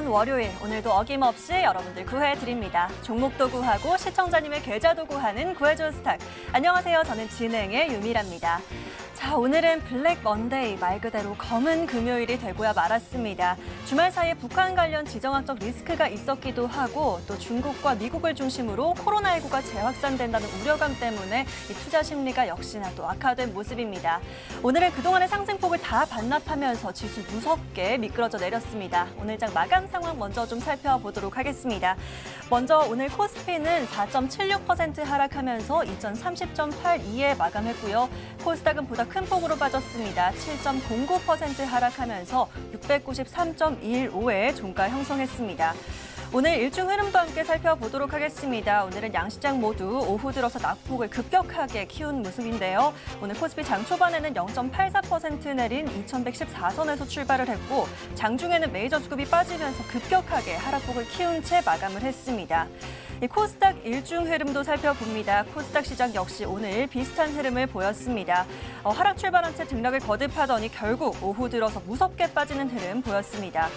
힘들었던 월요일, 오늘도 어김없이 여러분들 구해드립니다. 종목도 구하고 시청자님의 계좌도 구하는 구해줘 스탁. 안녕하세요. 저는 진행의 유미라입니다. 자, 오늘은 블랙 먼데이, 말 그대로 검은 금요일이 되고야 말았습니다. 주말 사이에 북한 관련 지정학적 리스크가 있었기도 하고 또 중국과 미국을 중심으로 코로나19가 재확산된다는 우려감 때문에 이 투자 심리가 역시나 또 악화된 모습입니다. 오늘은 그동안의 상승폭을 다 반납하면서 지수 무섭게 미끄러져 내렸습니다. 오늘장 마감 상황 먼저 좀 살펴보도록 하겠습니다. 먼저 오늘 코스피는 4.76% 하락하면서 2030.82에 마감했고요. 코스닥은 보다 큰 폭으로 빠졌습니다. 7.09% 하락하면서 693.15에 종가 형성했습니다. 오늘 일중 흐름도 함께 살펴보도록 하겠습니다. 오늘은 양시장 모두 오후 들어서 낙폭을 급격하게 키운 모습인데요. 오늘 코스피 장 초반에는 0.84% 내린 2114선에서 출발을 했고 장중에는 메이저 수급이 빠지면서 급격하게 하락폭을 키운 채 마감을 했습니다. 이 코스닥 일중 흐름도 살펴봅니다. 코스닥 시장 역시 오늘 비슷한 흐름을 보였습니다. 하락 출발한 채 등락을 거듭하더니 결국 오후 들어서 무섭게 빠지는 흐름 보였습니다.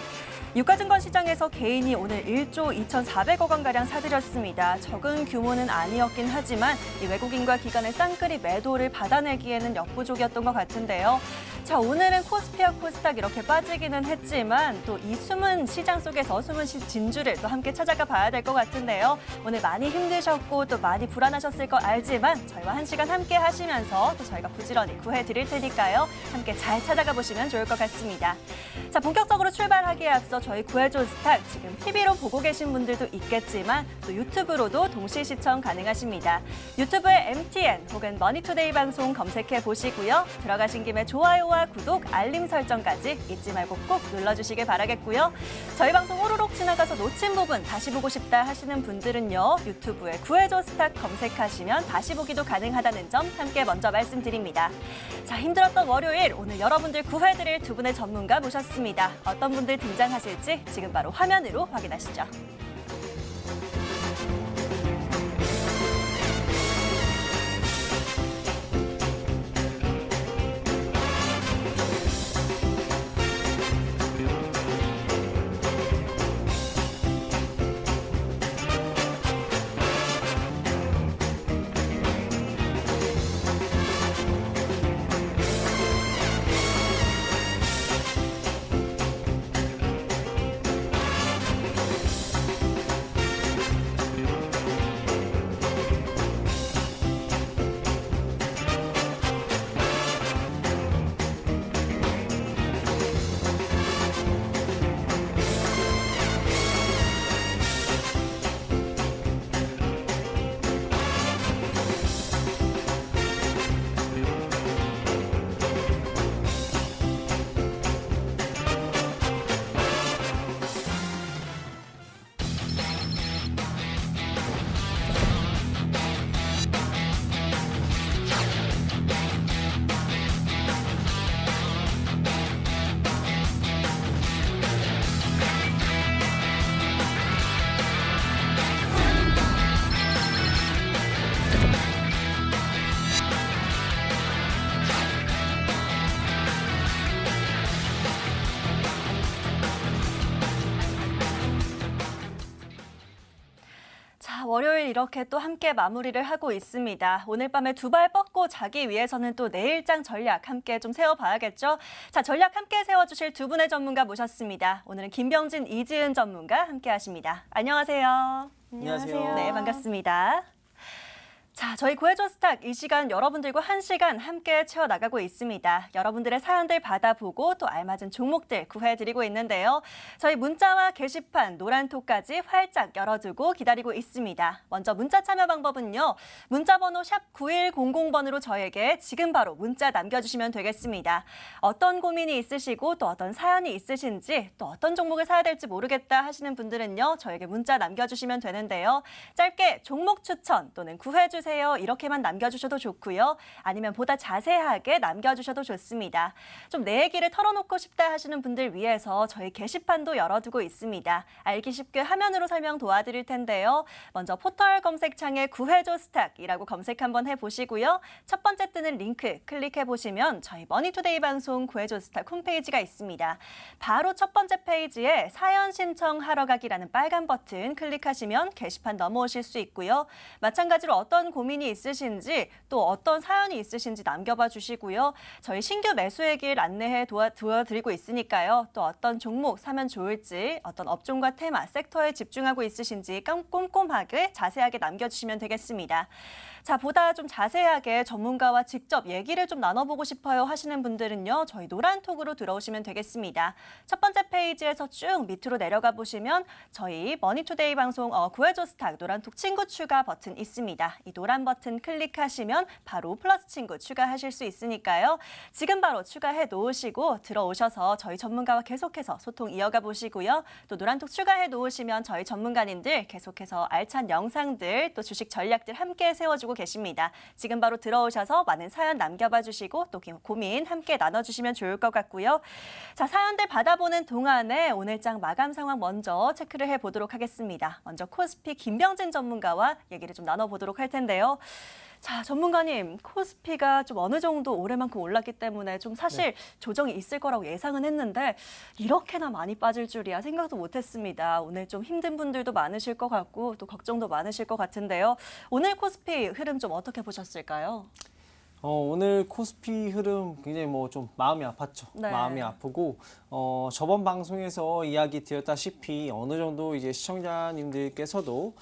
유가증권 시장에서 개인이 오늘 1조 2,400억 원가량 사들였습니다. 적은 규모는 아니었긴 하지만 이 외국인과 기관의 쌍끌이 매도를 받아내기에는 역부족이었던 것 같은데요. 자, 오늘은 코스피와 코스닥 이렇게 빠지기는 했지만 또 이 숨은 시장 속에서 숨은 진주를 또 함께 찾아가 봐야 될 것 같은데요. 오늘 많이 힘드셨고 또 많이 불안하셨을 거 알지만 저희와 한 시간 함께 하시면서 또 저희가 부지런히 구해드릴 테니까요. 함께 잘 찾아가 보시면 좋을 것 같습니다. 자, 본격적으로 출발하기에 앞서 저희 구해줘 스탁 지금 TV로 보고 계신 분들도 있겠지만 또 유튜브로도 동시 시청 가능하십니다. 유튜브에 MTN 혹은 머니투데이 방송 검색해 보시고요. 들어가신 김에 좋아요와 구독, 알림 설정까지 잊지 말고 꼭 눌러주시길 바라겠고요. 저희 방송 호로록 지나가서 놓친 부분 다시 보고 싶다 하시는 분들은요. 유튜브에 구해줘 스탁 검색하시면 다시 보기도 가능하다는 점 함께 먼저 말씀드립니다. 자, 힘들었던 월요일 오늘 여러분들 구해드릴 두 분의 전문가 모셨습니다. 어떤 분들 등장하실지 지금 바로 화면으로 확인하시죠. 월요일 이렇게 또 함께 마무리를 하고 있습니다. 오늘 밤에 두 발 뻗고 자기 위해서는 또 내일장 전략 함께 좀 세워봐야겠죠? 자, 전략 함께 세워주실 두 분의 전문가 모셨습니다. 오늘은 김병진, 이지은 전문가 함께 하십니다. 안녕하세요. 안녕하세요. 네, 반갑습니다. 자, 저희 구해줘 스탁 이 시간 여러분들과 한 시간 함께 채워나가고 있습니다. 여러분들의 사연들 받아보고 또 알맞은 종목들 구해드리고 있는데요. 저희 문자와 게시판, 노란톡까지 활짝 열어두고 기다리고 있습니다. 먼저 문자 참여 방법은요. 문자번호 샵 9100번으로 저에게 지금 바로 문자 남겨주시면 되겠습니다. 어떤 고민이 있으시고 또 어떤 사연이 있으신지 또 어떤 종목을 사야 될지 모르겠다 하시는 분들은요. 저에게 문자 남겨주시면 되는데요. 짧게 종목 추천 또는 구해주세요. 주세요. 이렇게만 남겨주셔도 좋고요. 아니면 보다 자세하게 남겨주셔도 좋습니다. 좀 내 얘기를 털어놓고 싶다 하시는 분들 위해서 저희 게시판도 열어두고 있습니다. 알기 쉽게 화면으로 설명 도와드릴 텐데요. 먼저 포털 검색창에 구해줘 스탁이라고 검색 한번 해보시고요. 첫 번째 뜨는 링크 클릭해보시면 저희 머니투데이 방송 구해줘 스탁 홈페이지가 있습니다. 바로 첫 번째 페이지에 사연 신청하러 가기라는 빨간 버튼 클릭하시면 게시판 넘어오실 수 있고요. 마찬가지로 어떤 고민이 있으신지 또 어떤 사연이 있으신지 남겨봐 주시고요. 저희 신규 매수의 길 안내해 도와드리고 있으니까요. 또 어떤 종목 사면 좋을지 어떤 업종과 테마, 섹터에 집중하고 있으신지 꼼꼼하게 자세하게 남겨주시면 되겠습니다. 자, 보다 좀 자세하게 전문가와 직접 얘기를 좀 나눠보고 싶어요 하시는 분들은요. 저희 노란톡으로 들어오시면 되겠습니다. 첫 번째 페이지에서 쭉 밑으로 내려가 보시면 저희 머니투데이 방송 구해줘 스탁 노란톡 친구 추가 버튼 있습니다. 이 노란 버튼 클릭하시면 바로 플러스 친구 추가하실 수 있으니까요. 지금 바로 추가해 놓으시고 들어오셔서 저희 전문가와 계속해서 소통 이어가 보시고요. 또 노란톡 추가해 놓으시면 저희 전문가님들 계속해서 알찬 영상들 또 주식 전략들 함께 세워주고 계십니다. 지금 바로 들어오셔서 많은 사연 남겨봐 주시고 또 고민 함께 나눠주시면 좋을 것 같고요. 자, 사연들 받아보는 동안에 오늘장 마감 상황 먼저 체크를 해보도록 하겠습니다. 먼저 코스피 김병진 전문가와 얘기를 좀 나눠보도록 할 텐데요. 자, 전문가님, 코스피가 좀 어느 정도 올해만큼 올랐기 때문에 좀 사실 조정이 있을 거라고 예상은 했는데 이렇게나 많이 빠질 줄이야 생각도 못했습니다. 오늘 좀 힘든 분들도 많으실 것 같고 또 걱정도 많으실 것 같은데요. 오늘 코스피 흐름 좀 어떻게 보셨을까요? 오늘 코스피 흐름 굉장히 좀 마음이 아팠죠. 네. 마음이 아프고 저번 방송에서 이야기 드렸다시피 어느 정도 이제 시청자님들께서도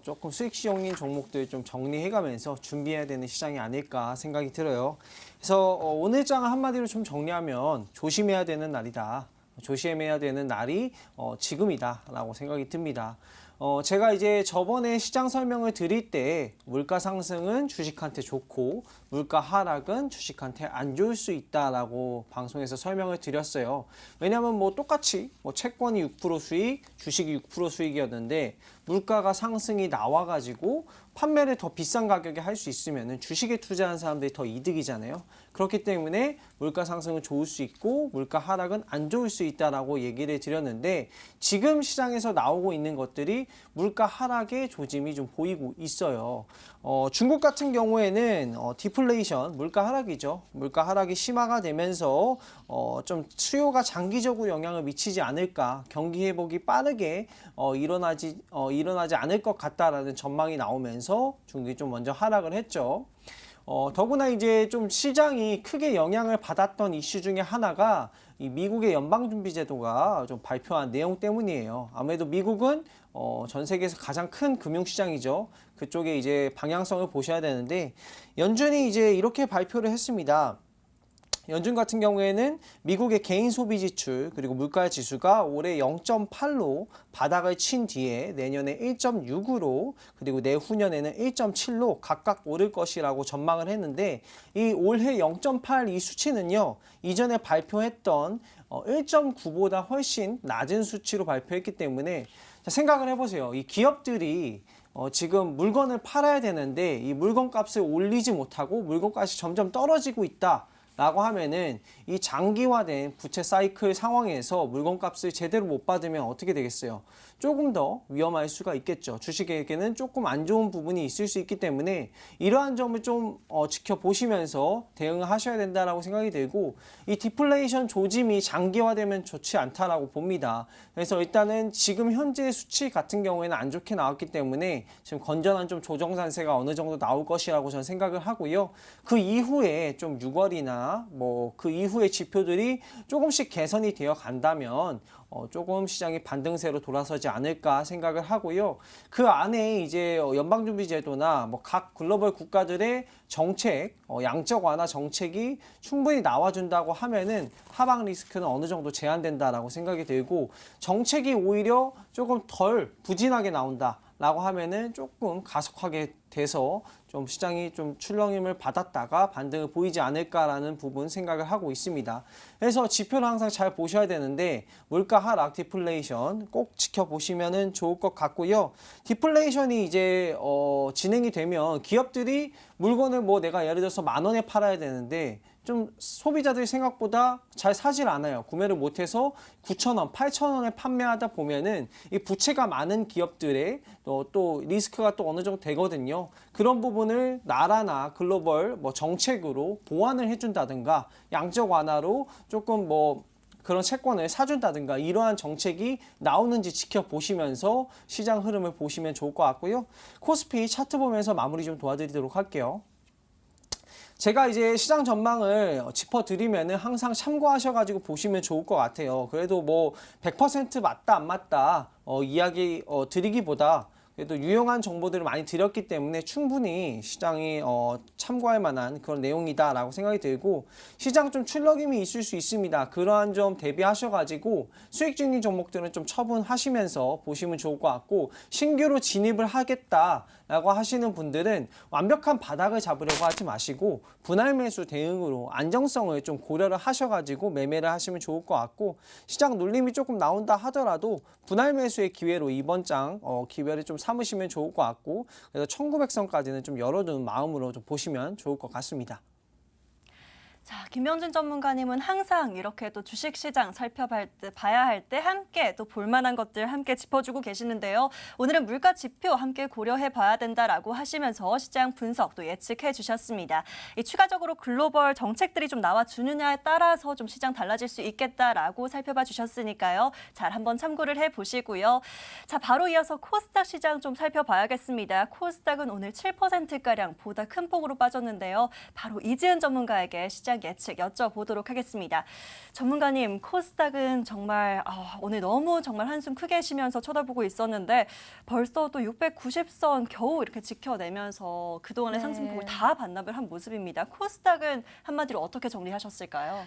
조금 수익 시용인 종목들 좀 정리해가면서 준비해야 되는 시장이 아닐까 생각이 들어요. 그래서 오늘 장을 한마디로 좀 정리하면 조심해야 되는 날이다. 조심해야 되는 날이 지금이다라고 생각이 듭니다. 제가 이제 저번에 시장 설명을 드릴 때 물가 상승은 주식한테 좋고 물가 하락은 주식한테 안 좋을 수 있다라고 방송에서 설명을 드렸어요. 왜냐하면 똑같이 채권이 6% 수익, 주식이 6% 수익이었는데 물가가 상승이 나와가지고 판매를 더 비싼 가격에 할 수 있으면 주식에 투자한 사람들이 더 이득이잖아요. 그렇기 때문에 물가 상승은 좋을 수 있고 물가 하락은 안 좋을 수 있다라고 얘기를 드렸는데 지금 시장에서 나오고 있는 것들이 물가 하락의 조짐이 좀 보이고 있어요. 중국 같은 경우에는 디플레이션, 물가 하락이죠. 물가 하락이 심화가 되면서 좀 수요가 장기적으로 영향을 미치지 않을까, 경기 회복이 빠르게 일어나지 않을 것 같다라는 전망이 나오면서 중국이 좀 먼저 하락을 했죠. 더구나 이제 좀 시장이 크게 영향을 받았던 이슈 중에 하나가 이 미국의 연방준비제도가 좀 발표한 내용 때문이에요. 아무래도 미국은 전 세계에서 가장 큰 금융시장이죠. 그쪽에 이제 방향성을 보셔야 되는데 연준이 이제 이렇게 발표를 했습니다. 연준 같은 경우에는 미국의 개인 소비 지출 그리고 물가 지수가 올해 0.8로 바닥을 친 뒤에 내년에 1.6으로 그리고 내후년에는 1.7로 각각 오를 것이라고 전망을 했는데 이 올해 0.8 이 수치는요. 이전에 발표했던 1.9보다 훨씬 낮은 수치로 발표했기 때문에 생각을 해보세요. 이 기업들이 지금 물건을 팔아야 되는데 이 물건 값을 올리지 못하고 물건 값이 점점 떨어지고 있다. 라고 하면은 이 장기화된 부채 사이클 상황에서 물건값을 제대로 못 받으면 어떻게 되겠어요? 조금 더 위험할 수가 있겠죠. 주식에게는 조금 안 좋은 부분이 있을 수 있기 때문에 이러한 점을 좀 지켜보시면서 대응을 하셔야 된다라고 생각이 들고 이 디플레이션 조짐이 장기화되면 좋지 않다라고 봅니다. 그래서 일단은 지금 현재 수치 같은 경우에는 안 좋게 나왔기 때문에 지금 건전한 좀 조정 산세가 어느 정도 나올 것이라고 저는 생각을 하고요. 그 이후에 좀 6월이나 그 이후의 지표들이 조금씩 개선이 되어 간다면 조금 시장이 반등세로 돌아서지 않을까 생각을 하고요. 그 안에 이제 연방준비제도나 각 글로벌 국가들의 정책, 양적 완화 정책이 충분히 나와준다고 하면은 하방 리스크는 어느 정도 제한된다라고 생각이 들고 정책이 오히려 조금 덜 부진하게 나온다. 라고 하면은 조금 가속하게 돼서 좀 시장이 좀 출렁임을 받았다가 반등을 보이지 않을까라는 부분 생각을 하고 있습니다. 그래서 지표를 항상 잘 보셔야 되는데 물가 하락 디플레이션 꼭 지켜보시면은 좋을 것 같고요. 디플레이션이 이제 진행이 되면 기업들이 물건을 뭐 내가 예를 들어서 10,000원에 팔아야 되는데 좀 소비자들이 생각보다 잘 사질 않아요. 구매를 못해서 9,000원, 8,000원에 판매하다 보면은 이 부채가 많은 기업들의 또 리스크가 또 어느 정도 되거든요. 그런 부분을 나라나 글로벌 뭐 정책으로 보완을 해준다든가 양적 완화로 조금 뭐 그런 채권을 사준다든가 이러한 정책이 나오는지 지켜보시면서 시장 흐름을 보시면 좋을 것 같고요. 코스피 차트 보면서 마무리 좀 도와드리도록 할게요. 제가 이제 시장 전망을 짚어드리면은 항상 참고하셔가지고 보시면 좋을 것 같아요. 그래도 뭐 100% 맞다 안 맞다 이야기 드리기보다 그래도 유용한 정보들을 많이 드렸기 때문에 충분히 시장이 참고할 만한 그런 내용이다라고 생각이 들고 시장 좀 출렁임이 있을 수 있습니다. 그러한 점 대비하셔가지고 수익 중인 종목들은 좀 처분하시면서 보시면 좋을 것 같고 신규로 진입을 하겠다라고 하시는 분들은 완벽한 바닥을 잡으려고 하지 마시고 분할 매수 대응으로 안정성을 좀 고려를 하셔가지고 매매를 하시면 좋을 것 같고 시장 눌림이 조금 나온다 하더라도 분할 매수의 기회로 이번 장 기회를 좀 삼으시면 좋을 것 같고 그래서 1900선까지는 좀 열어두는 마음으로 좀 보시면 좋을 것 같습니다. 자, 김명준 전문가님은 항상 이렇게 또 주식시장 봐야 할 때 함께 또 볼만한 것들 함께 짚어주고 계시는데요. 오늘은 물가 지표 함께 고려해 봐야 된다라고 하시면서 시장 분석 또 예측해 주셨습니다. 이 추가적으로 글로벌 정책들이 좀 나와주느냐에 따라서 좀 시장 달라질 수 있겠다라고 살펴봐 주셨으니까요. 잘 한번 참고를 해 보시고요. 자, 바로 이어서 코스닥 시장 좀 살펴봐야겠습니다. 코스닥은 오늘 7%가량 보다 큰 폭으로 빠졌는데요. 바로 이지은 전문가에게 시장 예측 여쭤보도록 하겠습니다. 전문가님, 코스닥은 정말 오늘 너무 정말 한숨 크게 쉬면서 쳐다보고 있었는데 벌써 또 690선 겨우 이렇게 지켜내면서 그동안의 상승폭을 다 반납을 한 모습입니다. 코스닥은 한마디로 어떻게 정리하셨을까요?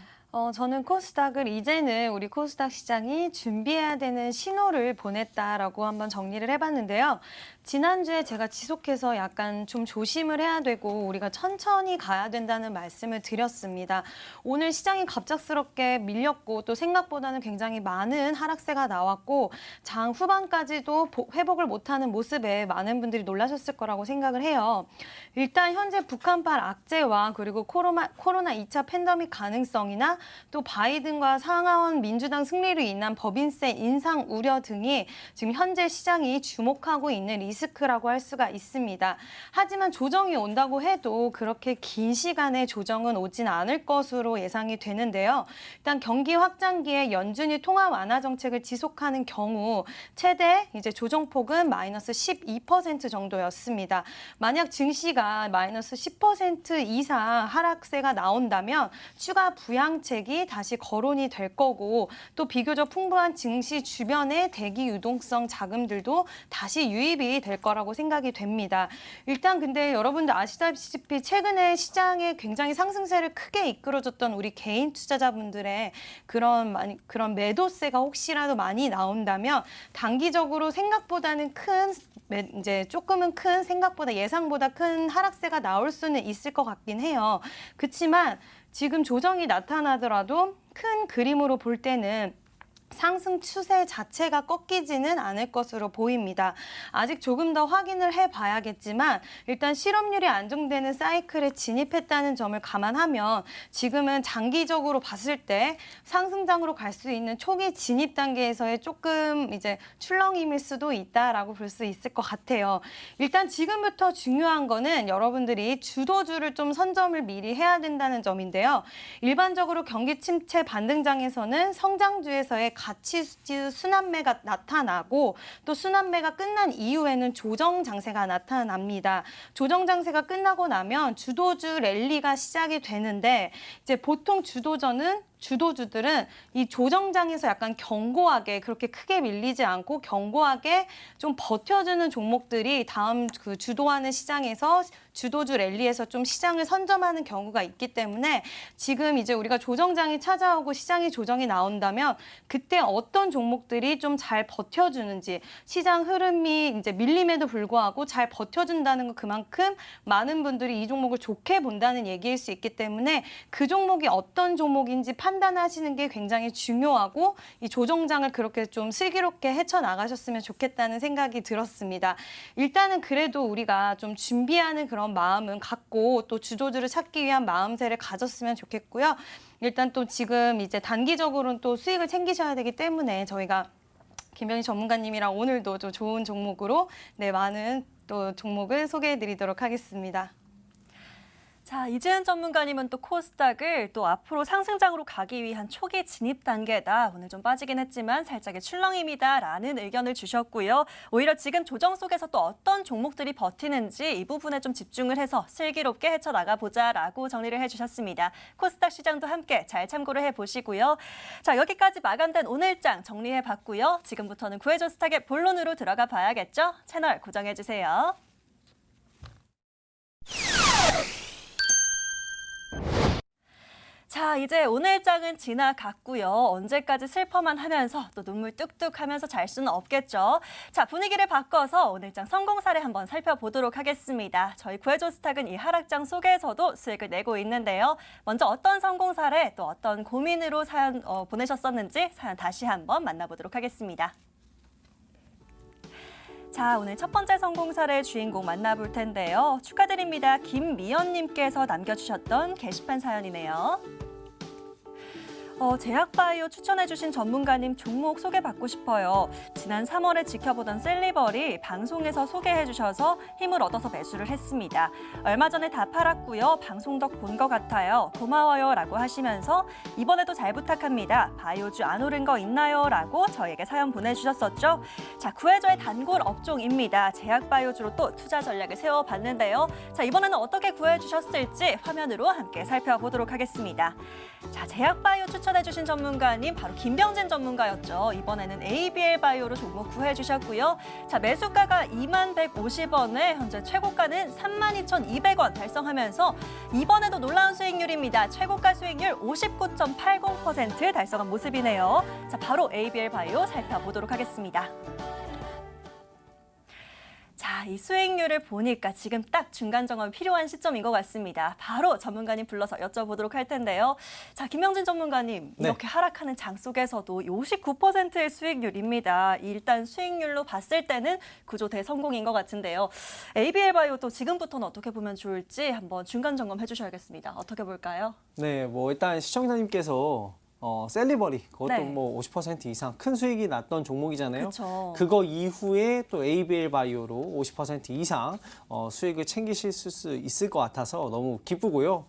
저는 코스닥을 이제는 우리 코스닥 시장이 준비해야 되는 신호를 보냈다라고 한번 정리를 해봤는데요. 지난주에 제가 지속해서 약간 좀 조심을 해야 되고 우리가 천천히 가야 된다는 말씀을 드렸습니다. 오늘 시장이 갑작스럽게 밀렸고 또 생각보다는 굉장히 많은 하락세가 나왔고 장 후반까지도 회복을 못하는 모습에 많은 분들이 놀라셨을 거라고 생각을 해요. 일단 현재 북한발 악재와 그리고 코로나 2차 팬데믹 가능성이나 또 바이든과 상하원 민주당 승리로 인한 법인세 인상 우려 등이 지금 현재 시장이 주목하고 있는 리스크라고 할 수가 있습니다. 하지만 조정이 온다고 해도 그렇게 긴 시간의 조정은 오진 않을 것으로 예상이 되는데요. 일단 경기 확장기에 연준이 통화 완화 정책을 지속하는 경우 최대 이제 조정폭은 마이너스 12% 정도였습니다. 만약 증시가 마이너스 10% 이상 하락세가 나온다면 추가 부양책이 다시 거론이 될 거고 또 비교적 풍부한 증시 주변의 대기 유동성 자금들도 다시 유입이 될 거라고 생각이 됩니다. 일단 근데 여러분들 아시다시피 최근에 시장에 굉장히 상승세를 크게 이끌어줬던 우리 개인 투자자분들의 그런 매도세가 혹시라도 많이 나온다면 단기적으로 생각보다는 이제 조금은 큰 생각보다 예상보다 큰 하락세가 나올 수는 있을 것 같긴 해요. 그렇지만 지금 조정이 나타나더라도 큰 그림으로 볼 때는 상승 추세 자체가 꺾이지는 않을 것으로 보입니다. 아직 조금 더 확인을 해봐야겠지만 일단 실업률이 안정되는 사이클에 진입했다는 점을 감안하면 지금은 장기적으로 봤을 때 상승장으로 갈 수 있는 초기 진입 단계에서의 조금 이제 출렁임일 수도 있다라고 볼 수 있을 것 같아요. 일단 지금부터 중요한 거는 여러분들이 주도주를 좀 선점을 미리 해야 된다는 점인데요. 일반적으로 경기 침체 반등장에서는 성장주에서의 가치주 순환매가 나타나고 또 순환매가 끝난 이후에는 조정 장세가 나타납니다. 조정 장세가 끝나고 나면 주도주 랠리가 시작이 되는데 이제 보통 주도주는 주도주들은 이 조정장에서 약간 견고하게 그렇게 크게 밀리지 않고 견고하게 좀 버텨주는 종목들이 다음 그 주도하는 시장에서 주도주 랠리에서 좀 시장을 선점하는 경우가 있기 때문에 지금 이제 우리가 조정장이 찾아오고 시장이 조정이 나온다면 그때 어떤 종목들이 좀 잘 버텨주는지 시장 흐름이 이제 밀림에도 불구하고 잘 버텨준다는 거 그만큼 많은 분들이 이 종목을 좋게 본다는 얘기일 수 있기 때문에 그 종목이 어떤 종목인지 판단하시는 게 굉장히 중요하고 이 조정장을 그렇게 좀 슬기롭게 헤쳐나가셨으면 좋겠다는 생각이 들었습니다. 일단은 그래도 우리가 좀 준비하는 그런 마음은 갖고 또 주도주를 찾기 위한 마음새를 가졌으면 좋겠고요. 일단 또 지금 이제 단기적으로는 또 수익을 챙기셔야 되기 때문에 저희가 김병희 전문가님이랑 오늘도 좀 좋은 종목으로 많은 또 종목을 소개해드리도록 하겠습니다. 자, 이지은 전문가님은 또 코스닥을 또 앞으로 상승장으로 가기 위한 초기 진입 단계다. 오늘 좀 빠지긴 했지만 살짝의 출렁임이다라는 의견을 주셨고요. 오히려 지금 조정 속에서 또 어떤 종목들이 버티는지 이 부분에 좀 집중을 해서 슬기롭게 헤쳐나가 보자라고 정리를 해주셨습니다. 코스닥 시장도 함께 잘 참고를 해보시고요. 자, 여기까지 마감된 오늘장 정리해봤고요. 지금부터는 구해줘 스탁의 본론으로 들어가 봐야겠죠? 채널 고정해주세요. 자, 이제 오늘장은 지나갔고요. 언제까지 슬퍼만 하면서 또 눈물 뚝뚝 하면서 잘 수는 없겠죠. 자, 분위기를 바꿔서 오늘장 성공 사례 한번 살펴보도록 하겠습니다. 저희 구해줘 스탁은 이 하락장 속에서도 수익을 내고 있는데요. 먼저 어떤 성공 사례 또 어떤 고민으로 사연 보내셨었는지 사연 다시 한번 만나보도록 하겠습니다. 자, 오늘 첫 번째 성공 사례 주인공 만나볼 텐데요. 축하드립니다. 김미연님께서 남겨주셨던 게시판 사연이네요. 제약바이오 추천해주신 전문가님 종목 소개받고 싶어요. 지난 3월에 지켜보던 셀리버리 방송에서 소개해주셔서 힘을 얻어서 매수를 했습니다. 얼마 전에 다 팔았고요. 방송 덕 본 것 같아요. 고마워요 라고 하시면서 이번에도 잘 부탁합니다. 바이오주 안 오른 거 있나요? 라고 저에게 사연 보내주셨었죠. 자, 구해줘의 단골 업종입니다. 제약바이오주로 또 투자 전략을 세워봤는데요. 자, 이번에는 어떻게 구해주셨을지 화면으로 함께 살펴보도록 하겠습니다. 자, 제약바이오 추천해주신 전문가님 바로 김병진 전문가였죠. 이번에는 ABL 바이오로 종목 구해주셨고요. 자, 매수가가 2150원에 현재 최고가는 32,200원 달성하면서 이번에도 놀라운 수익률입니다. 최고가 수익률 59.80% 달성한 모습이네요. 자, 바로 ABL 바이오 살펴보도록 하겠습니다. 자, 이 수익률을 보니까 지금 딱 중간 점검이 필요한 시점인 것 같습니다. 바로 전문가님 불러서 여쭤보도록 할 텐데요. 자, 김명진 전문가님, 이렇게 하락하는 장 속에서도 59%의 수익률입니다. 일단 수익률로 봤을 때는 구조 대성공인 것 같은데요. ABL 바이오도 지금부터는 어떻게 보면 좋을지 한번 중간 점검해 주셔야겠습니다. 어떻게 볼까요? 네, 뭐 일단 시청자님께서 셀리버리 그것도 네. 뭐 50% 이상 큰 수익이 났던 종목이잖아요. 그쵸. 그거 이후에 또 ABL 바이오로 50% 이상 수익을 챙기실 수 있을 것 같아서 너무 기쁘고요.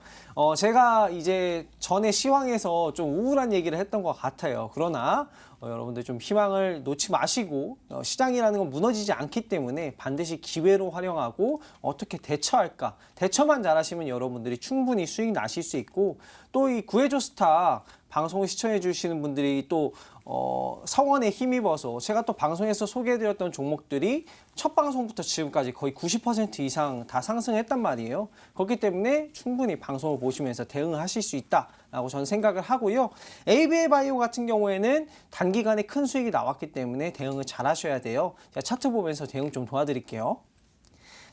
제가 이제 전에 시황에서 좀 우울한 얘기를 했던 것 같아요. 그러나 여러분들 좀 희망을 놓지 마시고 시장이라는 건 무너지지 않기 때문에 반드시 기회로 활용하고 어떻게 대처할까. 대처만 잘하시면 여러분들이 충분히 수익 나실 수 있고 또 이 구해줘 스탁 방송을 시청해 주시는 분들이 또 성원에 힘입어서 제가 또 방송에서 소개해드렸던 종목들이 첫 방송부터 지금까지 거의 90% 이상 다 상승했단 말이에요. 그렇기 때문에 충분히 방송을 보시면서 대응하실 수 있다라고 저는 생각을 하고요. ABL 바이오 같은 경우에는 단기간에 큰 수익이 나왔기 때문에 대응을 잘 하셔야 돼요. 제가 차트 보면서 대응 좀 도와드릴게요.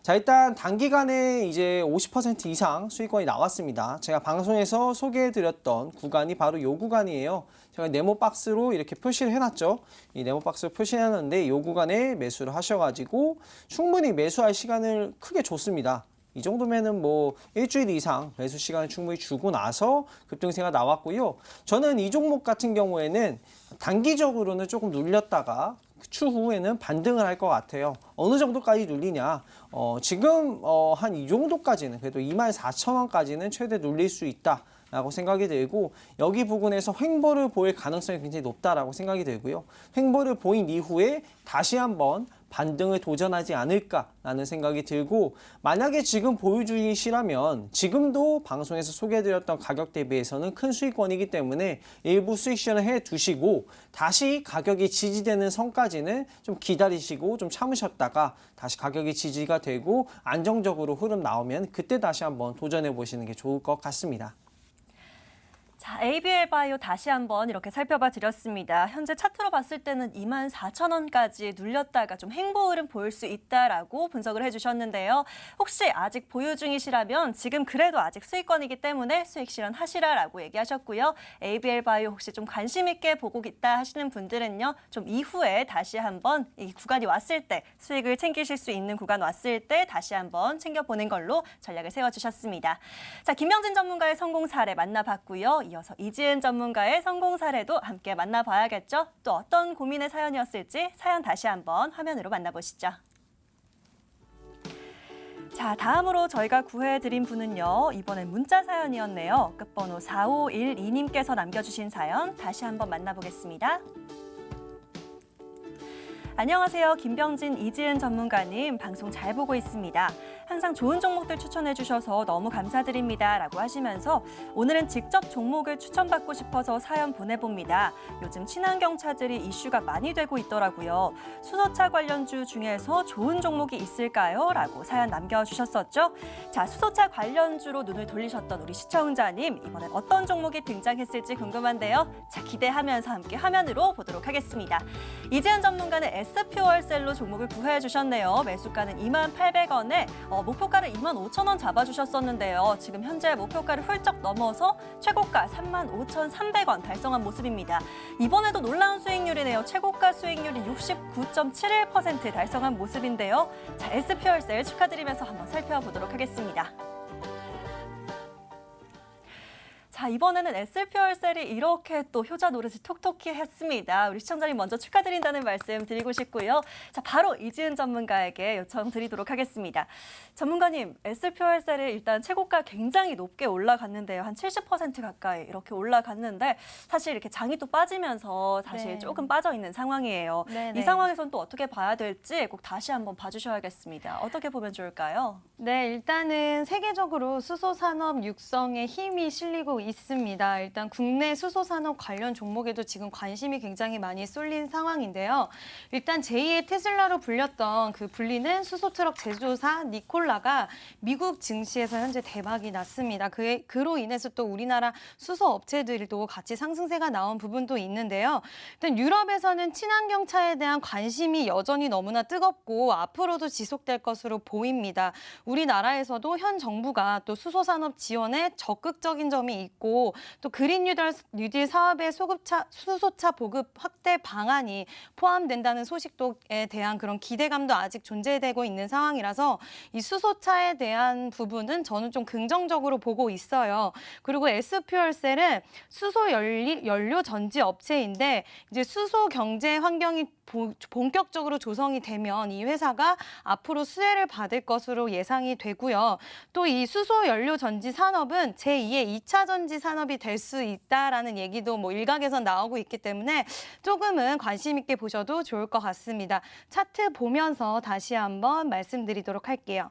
자, 일단 단기간에 이제 50% 이상 수익권이 나왔습니다. 제가 방송에서 소개해드렸던 구간이 바로 이 구간이에요. 제가 네모박스로 이렇게 표시를 해놨죠. 이 네모박스로 표시해놨는데 이 구간에 매수를 하셔가지고 충분히 매수할 시간을 크게 줬습니다. 이 정도면은 뭐 일주일 이상 매수 시간을 충분히 주고 나서 급등세가 나왔고요. 저는 이 종목 같은 경우에는 단기적으로는 조금 눌렸다가 추후에는 반등을 할 것 같아요. 어느 정도까지 눌리냐? 지금 한 이 정도까지는 그래도 24,000원까지는 최대 눌릴 수 있다. 라고 생각이 들고 여기 부분에서 횡보를 보일 가능성이 굉장히 높다라고 생각이 들고요. 횡보를 보인 이후에 다시 한번 반등을 도전하지 않을까라는 생각이 들고 만약에 지금 보유 중이시라면 지금도 방송에서 소개해드렸던 가격 대비해서는 큰 수익권이기 때문에 일부 수익 실현을 해두시고 다시 가격이 지지되는 선까지는 좀 기다리시고 좀 참으셨다가 다시 가격이 지지가 되고 안정적으로 흐름 나오면 그때 다시 한번 도전해 보시는 게 좋을 것 같습니다. 자, ABL 바이오 다시 한번 이렇게 살펴봐 드렸습니다. 현재 차트로 봤을 때는 24,000원까지 눌렸다가 좀 횡보 흐름 보일 수 있다라고 분석을 해주셨는데요. 혹시 아직 보유 중이시라면 지금 그래도 아직 수익권이기 때문에 수익 실현하시라라고 얘기하셨고요. ABL 바이오 혹시 좀 관심 있게 보고 있다 하시는 분들은요. 좀 이후에 다시 한번 이 구간이 왔을 때 수익을 챙기실 수 있는 구간 왔을 때 다시 한번 챙겨보는 걸로 전략을 세워주셨습니다. 자, 김명진 전문가의 성공 사례 만나봤고요. 이어서 이지은 전문가의 성공 사례도 함께 만나봐야겠죠. 또 어떤 고민의 사연이었을지 사연 다시 한번 화면으로 만나보시죠. 자, 다음으로 저희가 구해드린 분은요. 이번엔 문자 사연이었네요. 끝번호 4512님께서 남겨주신 사연 다시 한번 만나보겠습니다. 안녕하세요. 김병진, 이지은 전문가님. 방송 잘 보고 있습니다. 항상 좋은 종목들 추천해 주셔서 너무 감사드립니다. 라고 하시면서 오늘은 직접 종목을 추천받고 싶어서 사연 보내봅니다. 요즘 친환경차들이 이슈가 많이 되고 있더라고요. 수소차 관련주 중에서 좋은 종목이 있을까요? 라고 사연 남겨주셨었죠. 자, 수소차 관련주로 눈을 돌리셨던 우리 시청자님, 이번엔 어떤 종목이 등장했을지 궁금한데요. 자, 기대하면서 함께 화면으로 보도록 하겠습니다. 이지은 전문가는 S퓨얼셀로 종목을 구해 주셨네요. 매수가는 28,000원에 목표가를 25,000원 잡아주셨었는데요. 지금 현재 목표가를 훌쩍 넘어서 최고가 35,300원 달성한 모습입니다. 이번에도 놀라운 수익률이네요. 최고가 수익률이 69.71% 달성한 모습인데요. 자, S퓨얼셀 축하드리면서 한번 살펴보도록 하겠습니다. 자, 이번에는 S퓨얼셀이 이렇게 또 효자 노릇을 톡톡히 했습니다. 우리 시청자님 먼저 축하드린다는 말씀 드리고 싶고요. 자, 바로 이지은 전문가에게 요청 드리도록 하겠습니다. 전문가님, S퓨얼셀이 일단 최고가 굉장히 높게 올라갔는데요. 한 70% 가까이 이렇게 올라갔는데 사실 이렇게 장이 또 빠지면서 사실 네. 조금 빠져있는 상황이에요. 네네. 이 상황에서는 또 어떻게 봐야 될지 꼭 다시 한번 봐주셔야겠습니다. 어떻게 보면 좋을까요? 네, 일단은 세계적으로 수소산업 육성에 힘이 실리고 있습니다. 일단 국내 수소산업 관련 종목에도 지금 관심이 굉장히 많이 쏠린 상황인데요. 일단 제2의 테슬라로 불렸던 그 불리는 수소트럭 제조사 니콜라가 미국 증시에서 현재 대박이 났습니다. 그로 인해서 또 우리나라 수소 업체들도 같이 상승세가 나온 부분도 있는데요. 일단 유럽에서는 친환경차에 대한 관심이 여전히 너무나 뜨겁고 앞으로도 지속될 것으로 보입니다. 우리나라에서도 현 정부가 또 수소산업 지원에 적극적인 점이 있고 또 그린 뉴딜 사업의 수소차 보급 확대 방안이 포함된다는 소식에 대한 그런 기대감도 아직 존재되고 있는 상황이라서 이 수소차에 대한 부분은 저는 좀 긍정적으로 보고 있어요. 그리고 S퓨얼셀은 수소 연료 전지 업체인데 이제 수소 경제 환경이 본격적으로 조성이 되면 이 회사가 앞으로 수혜를 받을 것으로 예상이 되고요. 또 이 수소 연료 전지 산업은 제2의 2차 전지 산업이 될 수 있다라는 얘기도 뭐 일각에서 나오고 있기 때문에 조금은 관심 있게 보셔도 좋을 것 같습니다. 차트 보면서 다시 한번 말씀드리도록 할게요.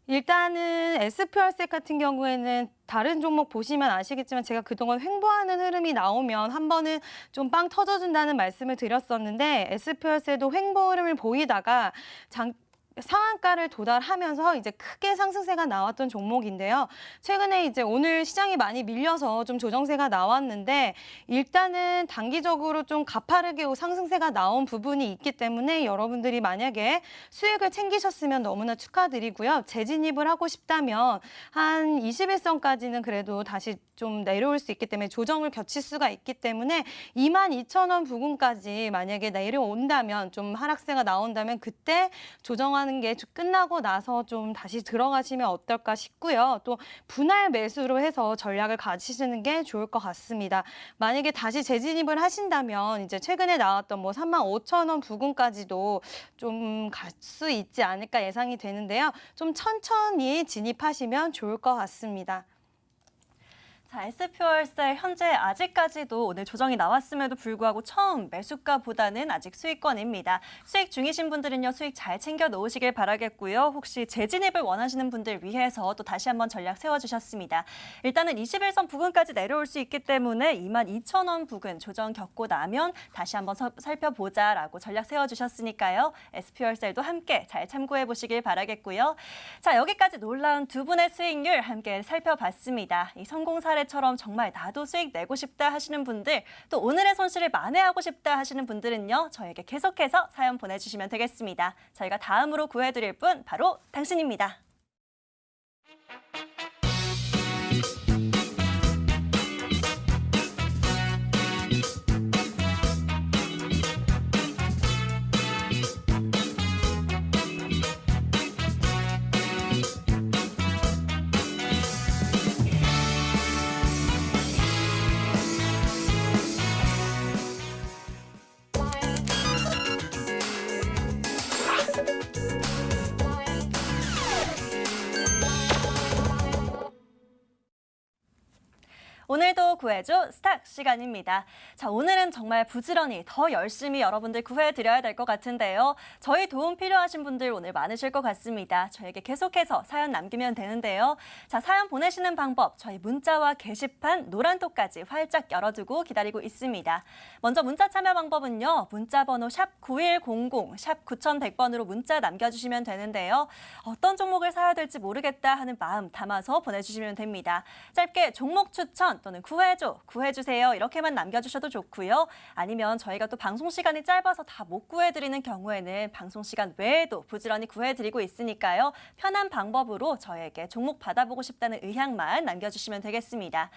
일단은 S퓨얼셀 같은 경우에는 다른 종목 보시면 아시겠지만 제가 그동안 횡보하는 흐름이 나오면 한 번은 좀 빵 터져준다는 말씀을 드렸었는데 S퓨얼셀도 횡보 흐름을 보이다가 상한가를 도달하면서 이제 크게 상승세가 나왔던 종목인데요. 최근에 이제 오늘 시장이 많이 밀려서 좀 조정세가 나왔는데 일단은 단기적으로 좀 가파르게 상승세가 나온 부분이 있기 때문에 여러분들이 만약에 수익을 챙기셨으면 너무나 축하드리고요. 재진입을 하고 싶다면 한 21선까지는 그래도 다시 좀 내려올 수 있기 때문에 조정을 겹칠 수가 있기 때문에 22,000원 부근까지 만약에 내려온다면 좀 하락세가 나온다면 그때 조정하는 게 끝나고 나서 좀 다시 들어가시면 어떨까 싶고요. 또 분할 매수로 해서 전략을 가지시는 게 좋을 것 같습니다. 만약에 다시 재진입을 하신다면 이제 최근에 나왔던 뭐 35,000원 부근까지도 좀 갈 수 있지 않을까 예상이 되는데요. 좀 천천히 진입하시면 좋을 것 같습니다. 자, SP월셀 현재 아직까지도 오늘 조정이 나왔음에도 불구하고 처음 매수가보다는 아직 수익권입니다. 수익 중이신 분들은요, 수익 잘 챙겨 놓으시길 바라겠고요. 혹시 재진입을 원하시는 분들 위해서 또 다시 한번 전략 세워주셨습니다. 일단은 21선 부근까지 내려올 수 있기 때문에 22,000원 부근 조정 겪고 나면 다시 한번 살펴보자라고 전략 세워주셨으니까요. SP월셀도 함께 잘 참고해 보시길 바라겠고요. 자, 여기까지 놀라운 두 분의 수익률 함께 살펴봤습니다. 이 성공 사례처럼 정말 나도 수익 내고 싶다 하시는 분들, 또 오늘의 손실을 만회하고 싶다 하시는 분들은요, 저에게 계속해서 사연 보내주시면 되겠습니다. 저희가 다음으로 구해드릴 분 바로 당신입니다. 오늘도 구해줘 스탁 시간입니다. 자, 오늘은 정말 부지런히 더 열심히 여러분들 구해드려야 될 것 같은데요. 저희 도움 필요하신 분들 오늘 많으실 것 같습니다. 저에게 계속해서 사연 남기면 되는데요. 자, 사연 보내시는 방법 저희 문자와 게시판 노란톡까지 활짝 열어두고 기다리고 있습니다. 먼저 문자 참여 방법은요. 문자 번호 샵 9100, 샵 9100번으로 문자 남겨주시면 되는데요. 어떤 종목을 사야 될지 모르겠다 하는 마음 담아서 보내주시면 됩니다. 짧게 종목 추천 또는 구해줘, 구해주세요 이렇게만 남겨주셔도 좋고요. 아니면 저희가 또 방송 시간이 짧아서 다 못 구해드리는 경우에는 방송 시간 외에도 부지런히 구해드리고 있으니까요. 편한 방법으로 저에게 종목 받아보고 싶다는 의향만 남겨주시면 되겠습니다.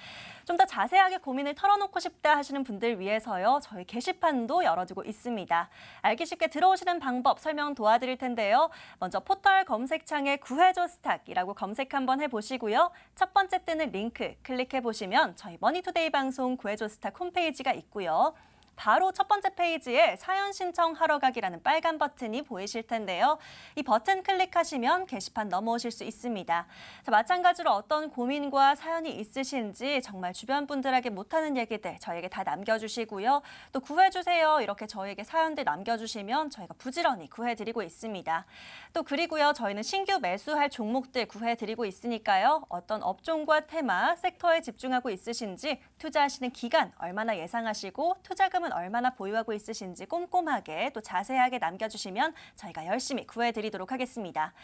좀 더 자세하게 고민을 털어놓고 싶다 하시는 분들 위해서요. 저희 게시판도 열어두고 있습니다. 알기 쉽게 들어오시는 방법 설명 도와드릴 텐데요. 먼저 포털 검색창에 구해줘 스탁이라고 검색 한번 해보시고요. 첫 번째 뜨는 링크 클릭해보시면 저희 머니투데이 방송 구해줘 스탁 홈페이지가 있고요. 바로 첫 번째 페이지에 사연 신청하러 가기라는 빨간 버튼이 보이실 텐데요. 이 버튼 클릭하시면 게시판 넘어오실 수 있습니다. 자, 마찬가지로 어떤 고민과 사연이 있으신지 정말 주변 분들에게 못하는 얘기들 저에게 다 남겨주시고요. 또 구해주세요 이렇게 저에게 사연들 남겨주시면 저희가 부지런히 구해드리고 있습니다. 또 그리고요 저희는 신규 매수할 종목들 구해드리고 있으니까요. 어떤 업종과 테마, 섹터에 집중하고 있으신지 투자하시는 기간 얼마나 예상하시고 투자금은 얼마나 보유하고 있으신지 꼼꼼하게 또 자세하게 남겨주시면 저희가 열심히 구해드리도록 하겠습니다.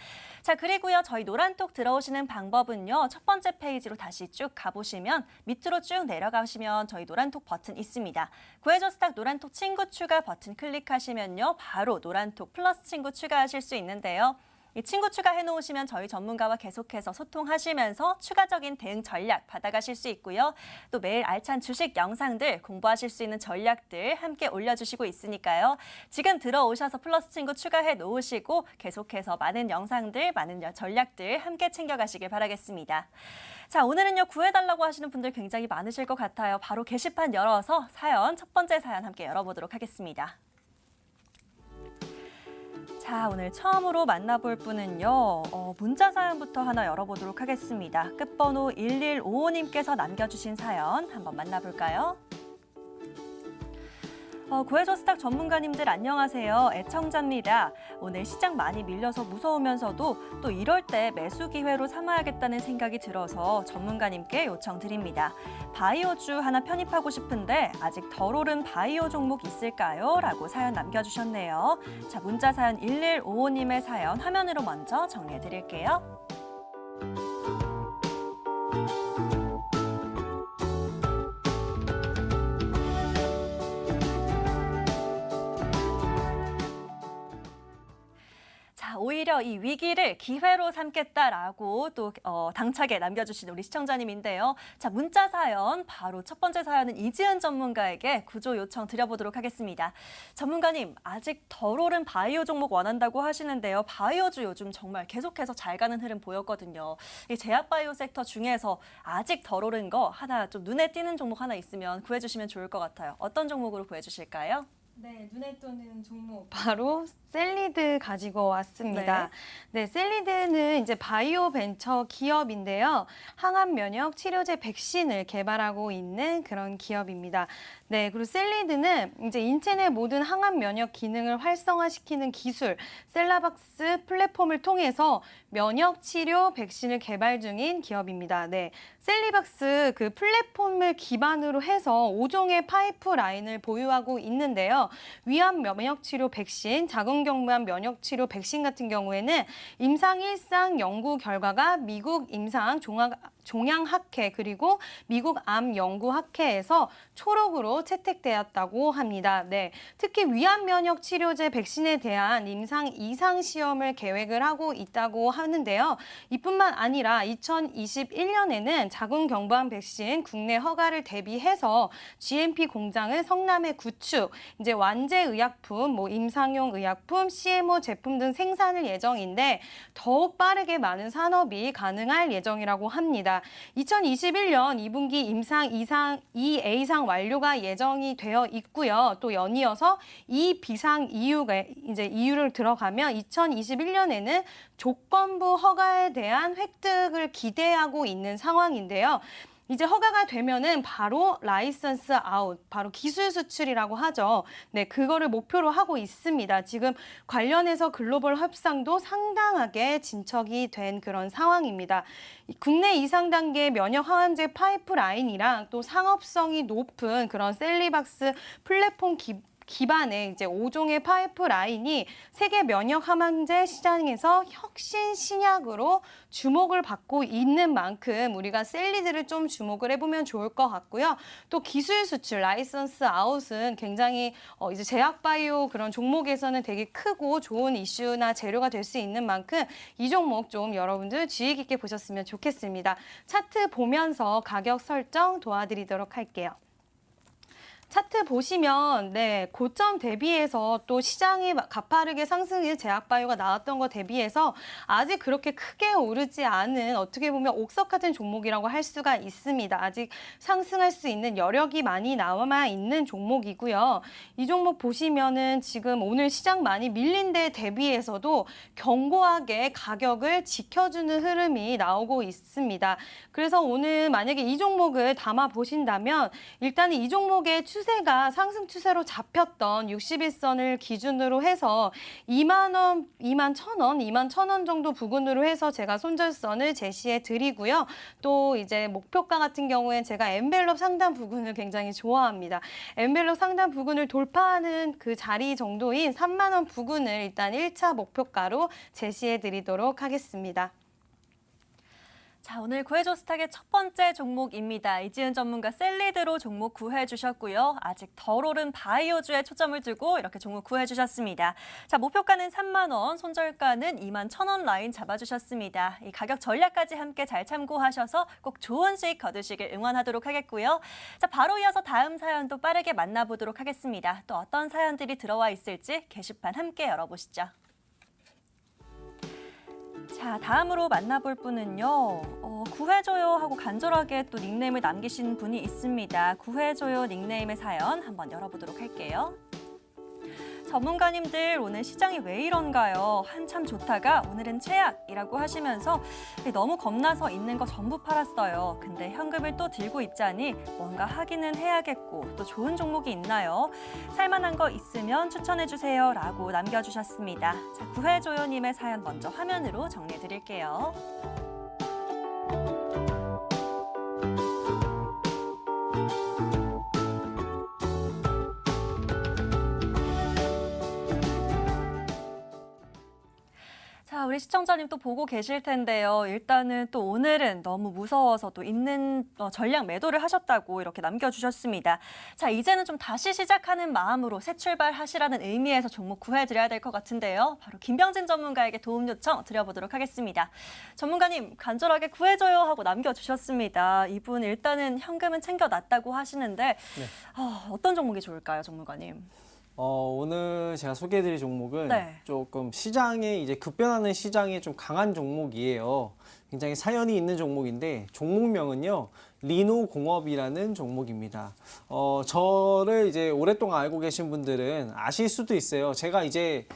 자, 그리고요 저희 노란톡 들어오시는 방법은요. 첫 번째 페이지로 다시 쭉 가보시면 밑으로 쭉 내려가시면 저희 노란톡 버튼 있습니다. 구해줘 스탁 노란톡 친구 추가 버튼 클릭하시면요. 바로 노란톡 플러스 친구 추가하실 수 있는데요. 이 친구 추가해 놓으시면 저희 전문가와 계속해서 소통하시면서 추가적인 대응 전략 받아가실 수 있고요. 또 매일 알찬 주식 영상들 공부하실 수 있는 전략들 함께 올려주시고 있으니까요. 지금 들어오셔서 플러스 친구 추가해 놓으시고 계속해서 많은 영상들, 많은 전략들 함께 챙겨가시길 바라겠습니다. 자, 오늘은요 구해달라고 하시는 분들 굉장히 많으실 것 같아요. 바로 게시판 열어서 첫 번째 사연 함께 열어보도록 하겠습니다. 자, 오늘 처음으로 만나볼 분은요. 문자 사연부터 하나 열어보도록 하겠습니다. 끝번호 1155님께서 남겨주신 사연 한번 만나볼까요? 구해줘 스탁 전문가님들 안녕하세요. 애청자입니다. 오늘 시장 많이 밀려서 무서우면서도 또 이럴 때 매수 기회로 삼아야겠다는 생각이 들어서 전문가님께 요청드립니다. 바이오주 하나 편입하고 싶은데 아직 덜 오른 바이오 종목 있을까요? 라고 사연 남겨주셨네요. 자, 문자 사연 1155님의 사연 화면으로 먼저 정리해드릴게요. 오히려 이 위기를 기회로 삼겠다라고 또 당차게 남겨주신 우리 시청자님인데요. 자, 문자 사연 바로 첫 번째 사연은 이지은 전문가에게 구조 요청 드려보도록 하겠습니다. 전문가님, 아직 덜 오른 바이오 종목 원한다고 하시는데요. 바이오주 요즘 정말 계속해서 잘 가는 흐름 보였거든요. 이 제약바이오 섹터 중에서 아직 덜 오른 거 하나 좀 눈에 띄는 종목 하나 있으면 구해주시면 좋을 것 같아요. 어떤 종목으로 구해주실까요? 네, 눈에 띄는 종목 바로 셀리드 가지고 왔습니다. 네, 셀리드는 이제 바이오 벤처 기업인데요. 항암 면역 치료제 백신을 개발하고 있는 그런 기업입니다. 네, 그리고 셀리드는 이제 인체 내 모든 항암 면역 기능을 활성화시키는 기술 셀라박스 플랫폼을 통해서 면역 치료 백신을 개발 중인 기업입니다. 네, 셀리박스 그 플랫폼을 기반으로 해서 5종의 파이프라인을 보유하고 있는데요. 위암 면역 치료 백신, 자궁경부암 면역 치료 백신 같은 경우에는 임상 1상 연구 결과가 미국 임상 종양학회 그리고 미국 암 연구학회에서 초록으로 채택되었다고 합니다. 네, 특히 위암 면역 치료제 백신에 대한 임상 2상 시험을 계획을 하고 있다고 하는데요. 이뿐만 아니라 2021년에는 자궁경부암 백신 국내 허가를 대비해서 GMP 공장을 성남에 구축, 이제 완제 의약품, 임상용 의약품, CMO 제품 등 생산을 예정인데 더욱 빠르게 많은 산업이 가능할 예정이라고 합니다. 2021년 2분기 임상 2A상 완료가 예정이 되어 있고요. 또 연이어서 2B상 이유를 들어가면 2021년에는 조건부 허가에 대한 획득을 기대하고 있는 상황인데요. 이제 허가가 되면은 바로 라이선스 아웃, 바로 기술 수출이라고 하죠. 네, 그거를 목표로 하고 있습니다. 지금 관련해서 글로벌 협상도 상당하게 진척이 된 그런 상황입니다. 국내 이상 단계 면역 항암제 파이프라인이랑 또 상업성이 높은 그런 셀리박스 플랫폼 기반의 이제 5종의 파이프라인이 세계 면역 항암제 시장에서 혁신 신약으로 주목을 받고 있는 만큼 우리가 셀리드를 좀 주목을 해보면 좋을 것 같고요. 또 기술 수출, 라이선스 아웃은 굉장히 이제 제약바이오 그런 종목에서는 되게 크고 좋은 이슈나 재료가 될 수 있는 만큼 이 종목 좀 여러분들 주의 깊게 보셨으면 좋겠습니다. 차트 보면서 가격 설정 도와드리도록 할게요. 차트 보시면 고점 대비해서 또 시장이 가파르게 상승일 제약바이오가 나왔던 거 대비해서 아직 그렇게 크게 오르지 않은 어떻게 보면 옥석 같은 종목이라고 할 수가 있습니다. 아직 상승할 수 있는 여력이 많이 남아 있는 종목이고요. 이 종목 보시면은 지금 오늘 시장 많이 밀린 데 대비해서도 견고하게 가격을 지켜주는 흐름이 나오고 있습니다. 그래서 오늘 만약에 이 종목을 담아 보신다면 일단은 이 종목의 추세가 상승 추세로 잡혔던 61선을 기준으로 해서 2만 원, 2만 1,000원, 2만 1,000원 정도 부근으로 해서 제가 손절선을 제시해 드리고요. 또 이제 목표가 같은 경우엔 제가 엔벨롭 상단 부근을 굉장히 좋아합니다. 엔벨롭 상단 부근을 돌파하는 그 자리 정도인 3만 원 부근을 일단 1차 목표가로 제시해 드리도록 하겠습니다. 자, 오늘 구해줘 스탁의 첫 번째 종목입니다. 이지은 전문가 셀리드로 종목 구해주셨고요. 아직 덜 오른 바이오주에 초점을 두고 이렇게 종목 구해주셨습니다. 자, 목표가는 3만 원, 손절가는 2만 1,000원 라인 잡아주셨습니다. 이 가격 전략까지 함께 잘 참고하셔서 꼭 좋은 수익 거두시길 응원하도록 하겠고요. 자, 바로 이어서 다음 사연도 빠르게 만나보도록 하겠습니다. 또 어떤 사연들이 들어와 있을지 게시판 함께 열어보시죠. 자, 다음으로 만나볼 분은요. 구해줘요 하고 간절하게 또 닉네임을 남기신 분이 있습니다. 구해줘요 닉네임의 사연 한번 열어보도록 할게요. 전문가님들 오늘 시장이 왜 이런가요? 한참 좋다가 오늘은 최악이라고 하시면서 너무 겁나서 있는 거 전부 팔았어요. 근데 현금을 또 들고 있자니 뭔가 하기는 해야겠고 또 좋은 종목이 있나요? 살만한 거 있으면 추천해주세요 라고 남겨주셨습니다. 자, 구해줘요님의 사연 먼저 화면으로 정리해드릴게요. 자, 우리 시청자님 또 보고 계실 텐데요. 일단은 또 오늘은 너무 무서워서 또 있는 전량 매도를 하셨다고 이렇게 남겨주셨습니다. 자, 이제는 좀 다시 시작하는 마음으로 새 출발하시라는 의미에서 종목 구해드려야 될 것 같은데요. 바로 김병진 전문가에게 도움 요청 드려보도록 하겠습니다. 전문가님, 간절하게 구해줘요 하고 남겨주셨습니다. 이분 일단은 현금은 챙겨놨다고 하시는데 어떤 종목이 좋을까요, 전문가님? 오늘 제가 소개해드릴 종목은 네. 조금 시장에 이제 급변하는 시장에 좀 강한 종목이에요. 굉장히 사연이 있는 종목인데 종목명은요 리노공업이라는 종목입니다. 저를 이제 오랫동안 알고 계신 분들은 아실 수도 있어요. 제가 이제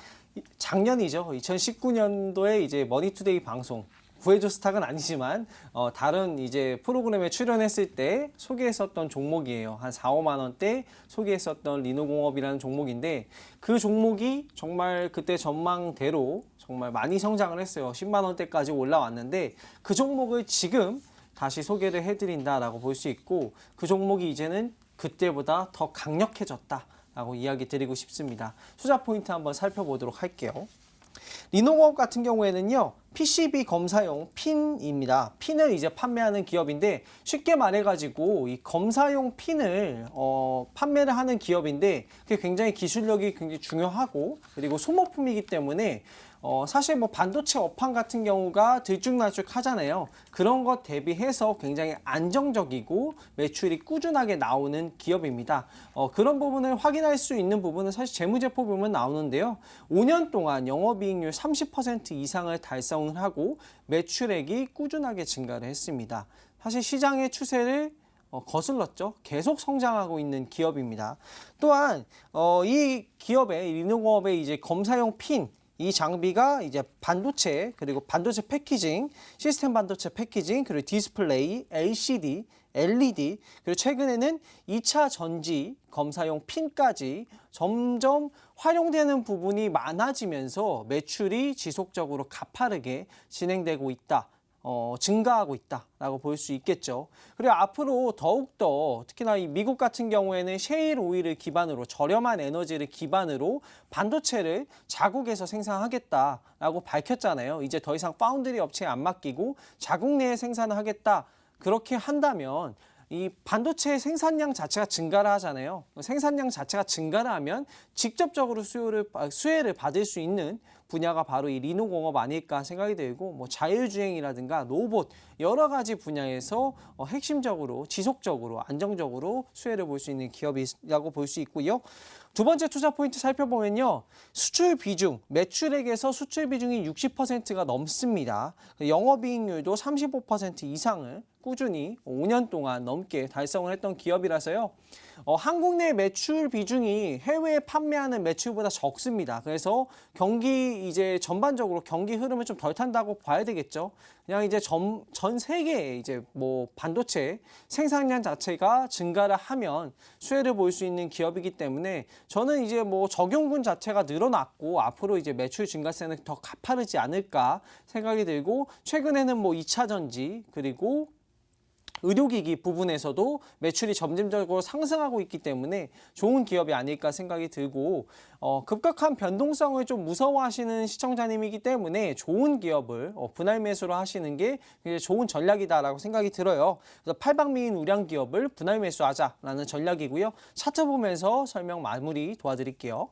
작년이죠. 2019년도에 이제 머니투데이 방송 구해줘 스탁은 아니지만 다른 이제 프로그램에 출연했을 때 소개했었던 종목이에요. 한 4, 5만 원대 소개했었던 리노공업이라는 종목인데 그 종목이 정말 그때 전망대로 정말 많이 성장을 했어요. 10만 원대까지 올라왔는데 그 종목을 지금 다시 소개를 해드린다라고 볼 수 있고 그 종목이 이제는 그때보다 더 강력해졌다라고 이야기 드리고 싶습니다. 투자 포인트 한번 살펴보도록 할게요. 리노공업 같은 경우에는요 PCB 검사용 핀입니다. 핀을 이제 판매하는 기업인데 쉽게 말해가지고 이 검사용 핀을 판매를 하는 기업인데 그게 굉장히 기술력이 굉장히 중요하고 그리고 소모품이기 때문에 사실 뭐 반도체 업황 같은 경우가 들쭉날쭉 하잖아요. 그런 것 대비해서 굉장히 안정적이고 매출이 꾸준하게 나오는 기업입니다. 그런 부분을 확인할 수 있는 부분은 사실 재무제표 보면 나오는데요. 5년 동안 영업이익률 30% 이상을 달성을 하고 매출액이 꾸준하게 증가를 했습니다. 사실 시장의 추세를 거슬렀죠. 계속 성장하고 있는 기업입니다. 또한 이 기업의 리노공업의 이제 검사용 핀 이 장비가 이제 반도체 그리고 반도체 패키징, 시스템 반도체 패키징 그리고 디스플레이, LCD, LED 그리고 최근에는 2차 전지 검사용 핀까지 점점 활용되는 부분이 많아지면서 매출이 지속적으로 가파르게 진행되고 있다. 증가하고 있다라고 볼 수 있겠죠. 그리고 앞으로 더욱더 특히나 이 미국 같은 경우에는 셰일 오일을 기반으로 저렴한 에너지를 기반으로 반도체를 자국에서 생산하겠다라고 밝혔잖아요. 이제 더 이상 파운드리 업체에 안 맡기고 자국 내에 생산을 하겠다. 그렇게 한다면 이 반도체 생산량 자체가 증가를 하잖아요. 생산량 자체가 증가를 하면 직접적으로 수혜를 받을 수 있는 분야가 바로 이 리노공업 아닐까 생각이 들고 뭐 자율주행이라든가 로봇 여러 가지 분야에서 핵심적으로 지속적으로 안정적으로 수혜를 볼 수 있는 기업이라고 볼 수 있고요. 두 번째 투자 포인트 살펴보면요. 수출 비중, 매출액에서 수출 비중이 60%가 넘습니다. 영업이익률도 35% 이상을 꾸준히 5년 동안 넘게 달성을 했던 기업이라서요. 한국 내 매출 비중이 해외에 판매하는 매출보다 적습니다. 그래서 경기 이제 전반적으로 경기 흐름을 좀 덜 탄다고 봐야 되겠죠. 그냥 이제 전 세계에 이제 뭐 반도체 생산량 자체가 증가를 하면 수혜를 볼 수 있는 기업이기 때문에 저는 이제 뭐 적용군 자체가 늘어났고 앞으로 이제 매출 증가세는 더 가파르지 않을까 생각이 들고 최근에는 뭐 2차 전지 그리고 의료기기 부분에서도 매출이 점진적으로 상승하고 있기 때문에 좋은 기업이 아닐까 생각이 들고 급격한 변동성을 좀 무서워하시는 시청자님이기 때문에 좋은 기업을 분할 매수로 하시는 게 굉장히 좋은 전략이다라고 생각이 들어요. 그래서 팔방미인 우량 기업을 분할 매수하자라는 전략이고요. 차트 보면서 설명 마무리 도와드릴게요.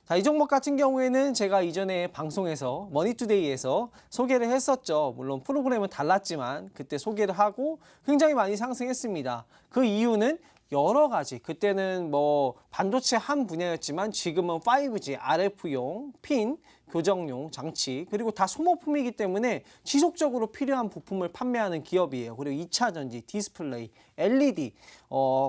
자, 이 종목 같은 경우에는 제가 이전에 방송에서 머니투데이에서 소개를 했었죠. 물론 프로그램은 달랐지만 그때 소개를 하고 굉장히 많이 상승했습니다. 그 이유는 여러 가지 그때는 뭐 반도체 한 분야였지만 지금은 5G, RF용, 핀, 교정용 장치 그리고 다 소모품이기 때문에 지속적으로 필요한 부품을 판매하는 기업이에요. 그리고 2차 전지, 디스플레이, LED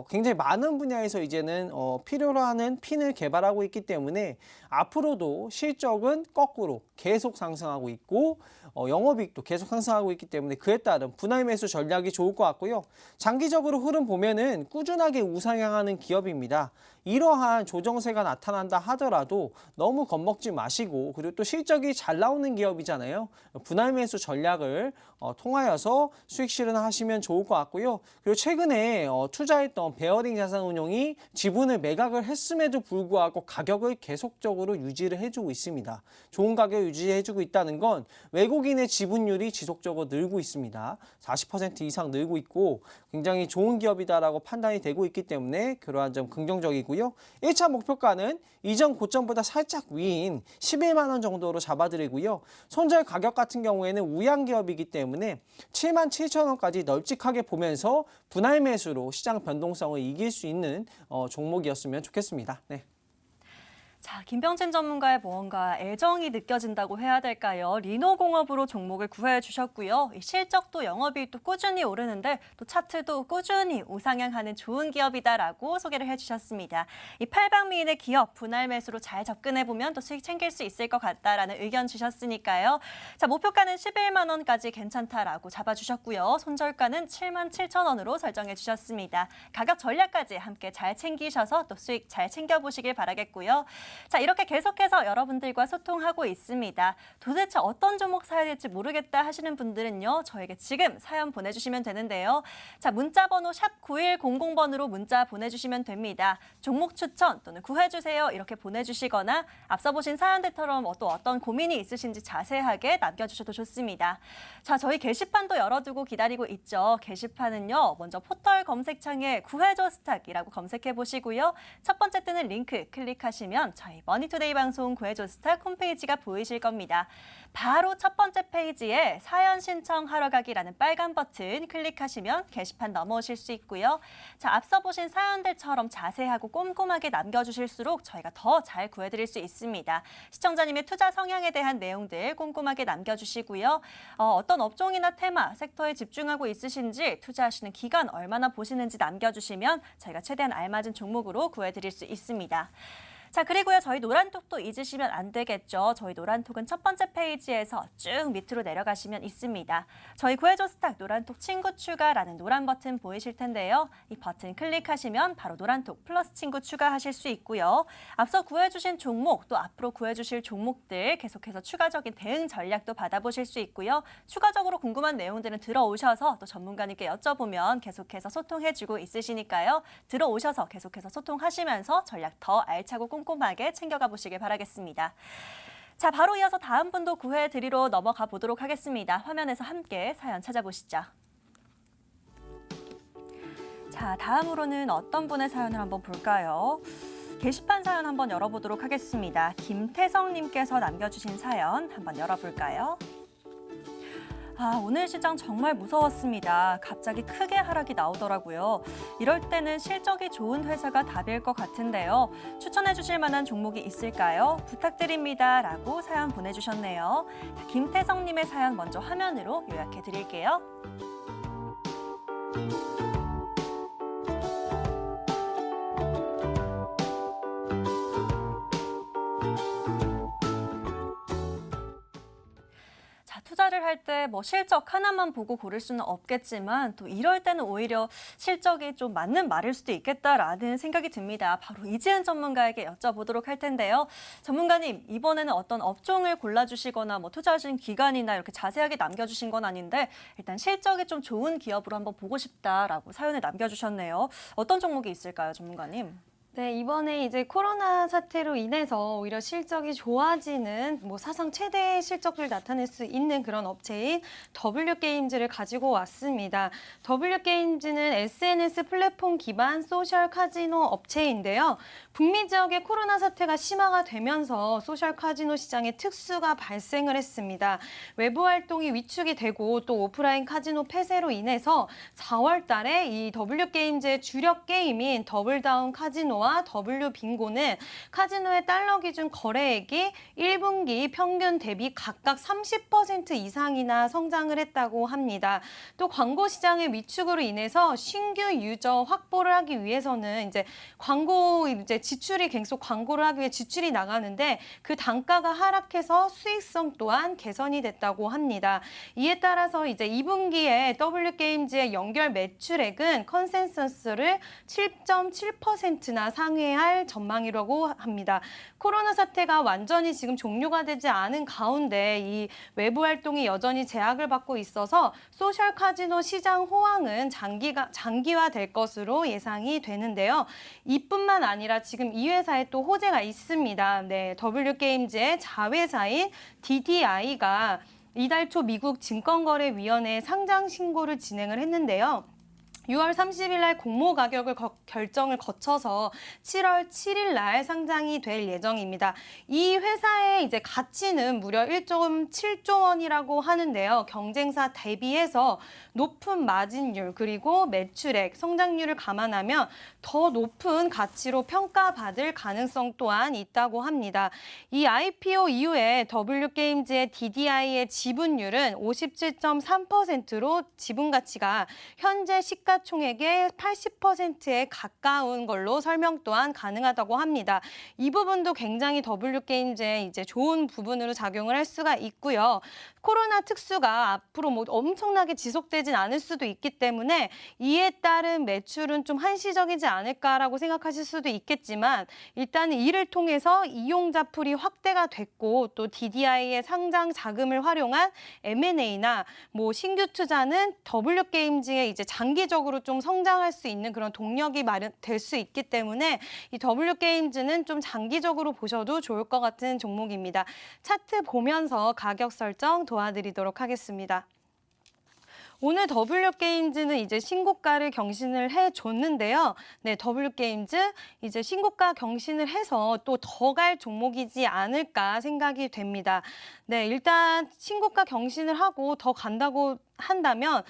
굉장히 많은 분야에서 이제는 필요로 하는 핀을 개발하고 있기 때문에 앞으로도 실적은 거꾸로 계속 상승하고 있고 영업이익도 계속 상승하고 있기 때문에 그에 따른 분할 매수 전략이 좋을 것 같고요. 장기적으로 흐름 보면은 꾸준하게 우상향하는 기업입니다. 이러한 조정세가 나타난다 하더라도 너무 겁먹지 마시고 그리고 또 실적이 잘 나오는 기업이잖아요. 분할 매수 전략을 통하여서 수익 실현하시면 좋을 것 같고요. 그리고 최근에 투자했던 베어링 자산운용이 지분을 매각을 했음에도 불구하고 가격을 계속적으로 유지를 해주고 있습니다. 좋은 가격 유지해주고 있다는 건 외국인의 지분율이 지속적으로 늘고 있습니다. 40% 이상 늘고 있고 굉장히 좋은 기업이다라고 판단이 되고 있기 때문에 그러한 점 긍정적이고요. 1차 목표가는 이전 고점보다 살짝 위인 11만 원 정도로 잡아드리고요. 손절 가격 같은 경우에는 우량 기업이기 때문에 7만 7천 원까지 널찍하게 보면서 분할 매수로 시장 변동성을 이길 수 있는 종목이었으면 좋겠습니다. 네. 자, 김병진 전문가의 무언가 애정이 느껴진다고 해야 될까요? 리노공업으로 종목을 구해 주셨고요. 이 실적도 영업이익도 꾸준히 오르는데 또 차트도 꾸준히 우상향하는 좋은 기업이다라고 소개를 해주셨습니다. 이 팔방미인의 기업 분할 매수로 잘 접근해보면 또 수익 챙길 수 있을 것 같다라는 의견 주셨으니까요. 자, 목표가는 11만 원까지 괜찮다라고 잡아주셨고요. 손절가는 7만 7천 원으로 설정해 주셨습니다. 가격 전략까지 함께 잘 챙기셔서 또 수익 잘 챙겨보시길 바라겠고요. 자, 이렇게 계속해서 여러분들과 소통하고 있습니다. 도대체 어떤 종목 사야 될지 모르겠다 하시는 분들은요, 저에게 지금 사연 보내주시면 되는데요. 자, 문자번호 샵 9100번으로 문자 보내주시면 됩니다. 종목 추천 또는 구해주세요 이렇게 보내주시거나 앞서 보신 사연들처럼 또 어떤 고민이 있으신지 자세하게 남겨주셔도 좋습니다. 자, 저희 게시판도 열어두고 기다리고 있죠. 게시판은요, 먼저 포털 검색창에 구해줘 스탁이라고 검색해 보시고요. 첫 번째 뜨는 링크 클릭하시면 저희 머니투데이 방송 구해줘 스탁 홈페이지가 보이실 겁니다. 바로 첫 번째 페이지에 사연 신청하러 가기라는 빨간 버튼 클릭하시면 게시판 넘어오실 수 있고요. 자, 앞서 보신 사연들처럼 자세하고 꼼꼼하게 남겨주실수록 저희가 더 잘 구해드릴 수 있습니다. 시청자님의 투자 성향에 대한 내용들 꼼꼼하게 남겨주시고요. 어떤 업종이나 테마, 섹터에 집중하고 있으신지 투자하시는 기간 얼마나 보시는지 남겨주시면 저희가 최대한 알맞은 종목으로 구해드릴 수 있습니다. 자, 그리고요, 저희 노란톡도 잊으시면 안 되겠죠. 저희 노란톡은 첫 번째 페이지에서 쭉 밑으로 내려가시면 있습니다. 저희 구해줘 스탁 노란톡 친구 추가라는 노란 버튼 보이실 텐데요. 이 버튼 클릭하시면 바로 노란톡 플러스 친구 추가하실 수 있고요. 앞서 구해주신 종목, 또 앞으로 구해주실 종목들 계속해서 추가적인 대응 전략도 받아보실 수 있고요. 추가적으로 궁금한 내용들은 들어오셔서 또 전문가님께 여쭤보면 계속해서 소통해주고 있으시니까요. 들어오셔서 계속해서 소통하시면서 전략 더 알차고 꼼꼼하게 챙겨가 보시길 바라겠습니다. 자, 바로 이어서 다음 분도 구해드리러 넘어가 보도록 하겠습니다. 화면에서 함께 사연 찾아보시죠. 자, 다음으로는 어떤 분의 사연을 한번 볼까요? 게시판 사연 한번 열어보도록 하겠습니다. 김태성님께서 남겨주신 사연 한번 열어볼까요? 오늘 시장 정말 무서웠습니다. 갑자기 크게 하락이 나오더라고요. 이럴 때는 실적이 좋은 회사가 답일 것 같은데요. 추천해 주실 만한 종목이 있을까요? 부탁드립니다. 라고 사연 보내주셨네요. 김태성님의 사연 먼저 화면으로 요약해 드릴게요. 투자를 할 때 실적 하나만 보고 고를 수는 없겠지만 또 이럴 때는 오히려 실적이 좀 맞는 말일 수도 있겠다라는 생각이 듭니다. 바로 이지은 전문가에게 여쭤보도록 할 텐데요. 전문가님, 이번에는 어떤 업종을 골라주시거나 투자하신 기간이나 이렇게 자세하게 남겨주신 건 아닌데 일단 실적이 좀 좋은 기업으로 한번 보고 싶다라고 사연을 남겨주셨네요. 어떤 종목이 있을까요, 전문가님? 네, 이번에 이제 코로나 사태로 인해서 오히려 실적이 좋아지는 사상 최대의 실적을 나타낼 수 있는 그런 업체인 W게임즈를 가지고 왔습니다. W게임즈는 SNS 플랫폼 기반 소셜 카지노 업체인데요. 북미 지역의 코로나 사태가 심화가 되면서 소셜 카지노 시장에 특수가 발생을 했습니다. 외부 활동이 위축이 되고 또 오프라인 카지노 폐쇄로 인해서 4월 달에 이 W게임즈의 주력 게임인 더블다운 카지노와 W빙고는 카지노의 달러 기준 거래액이 1분기 평균 대비 각각 30% 이상이나 성장을 했다고 합니다. 또 광고 시장의 위축으로 인해서 신규 유저 확보를 하기 위해서는 광고 지출이 계속 광고를 하기 위해 지출이 나가는데 그 단가가 하락해서 수익성 또한 개선이 됐다고 합니다. 이에 따라서 2분기에 W게임즈의 연결 매출액은 컨센서스를 7.7%나 상회할 전망이라고 합니다. 코로나 사태가 완전히 지금 종료가 되지 않은 가운데 이 외부 활동이 여전히 제약을 받고 있어서 소셜 카지노 시장 호황은 장기화될 것으로 예상이 되는데요. 이뿐만 아니라 지금 이 회사에 또 호재가 있습니다. 네, W게임즈의 자회사인 DDI가 이달 초 미국 증권거래위원회에 상장 신고를 진행을 했는데요. 6월 30일 날 공모 가격을 결정을 거쳐서 7월 7일 날 상장이 될 예정입니다. 이 회사의 이제 가치는 무려 1.7조 원이라고 하는데요. 경쟁사 대비해서 높은 마진율 그리고 매출액, 성장률을 감안하면 더 높은 가치로 평가받을 가능성 또한 있다고 합니다. 이 IPO 이후에 W게임즈의 DDI의 지분율은 57.3%로 지분 가치가 현재 시가총액의 80%에 가까운 걸로 설명 또한 가능하다고 합니다. 이 부분도 굉장히 W게임즈의 이제 좋은 부분으로 작용을 할 수가 있고요. 코로나 특수가 앞으로 뭐 엄청나게 지속되진 않을 수도 있기 때문에 이에 따른 매출은 좀 한시적이지 않을까라고 생각하실 수도 있겠지만 일단은 이를 통해서 이용자 풀이 확대가 됐고 또 DDI의 상장 자금을 활용한 M&A나 뭐 신규 투자는 W게임즈의 이제 장기적으로 좀 성장할 수 있는 그런 동력이 마련될 수 있기 때문에 이 W게임즈는 좀 장기적으로 보셔도 좋을 것 같은 종목입니다. 차트 보면서 가격 설정 도와드리도록 하겠습니다. 오늘 W게임즈는 이제 신고가를 경신을 해줬는데요. 네, W게임즈 이제 신고가 경신을 해서 또 더 갈 종목이지 않을까 생각이 됩니다. 네, 일단 신고가 경신을 하고 더 간다고 한다면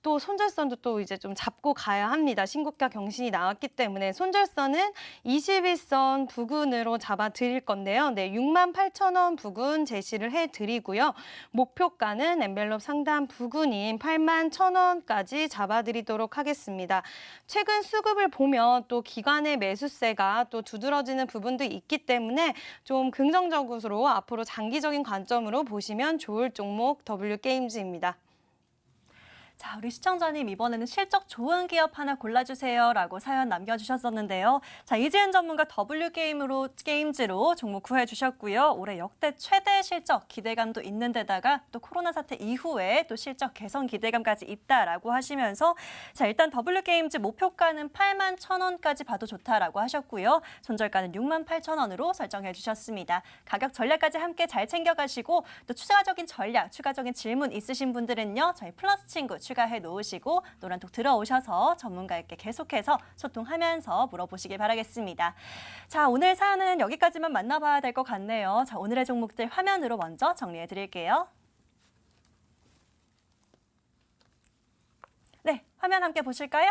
또 손절선도 또 이제 좀 잡고 가야 합니다. 신고가 경신이 나왔기 때문에 손절선은 21선 부근으로 잡아 드릴 건데요. 네, 68,000원 부근 제시를 해드리고요. 목표가는 엔벨롭 상단 부근인 81,000원까지 잡아 드리도록 하겠습니다. 최근 수급을 보면 또 기관의 매수세가 또 두드러지는 부분도 있기 때문에 좀 긍정적으로 앞으로 장기적인 관점으로 보시면 좋을 종목 W게임즈입니다. 자, 우리 시청자님 이번에는 실적 좋은 기업 하나 골라주세요라고 사연 남겨주셨었는데요. 자, 이지은 전문가 W게임즈로 종목 구해주셨고요. 올해 역대 최대 실적 기대감도 있는 데다가 또 코로나 사태 이후에 또 실적 개선 기대감까지 있다라고 하시면서 자, 일단 W게임즈 목표가는 81,000원까지 봐도 좋다라고 하셨고요. 손절가는 68,000원으로 설정해 주셨습니다. 가격 전략까지 함께 잘 챙겨가시고 또 추가적인 전략, 추가적인 질문 있으신 분들은요. 저희 플러스 친구 추가해 놓으시고 노란톡 들어오셔서 전문가에게 계속해서 소통하면서 물어보시길 바라겠습니다. 자, 오늘 사연은 여기까지만 만나봐야 될 것 같네요. 자, 오늘의 종목들 화면으로 먼저 정리해 드릴게요. 네, 화면 함께 보실까요?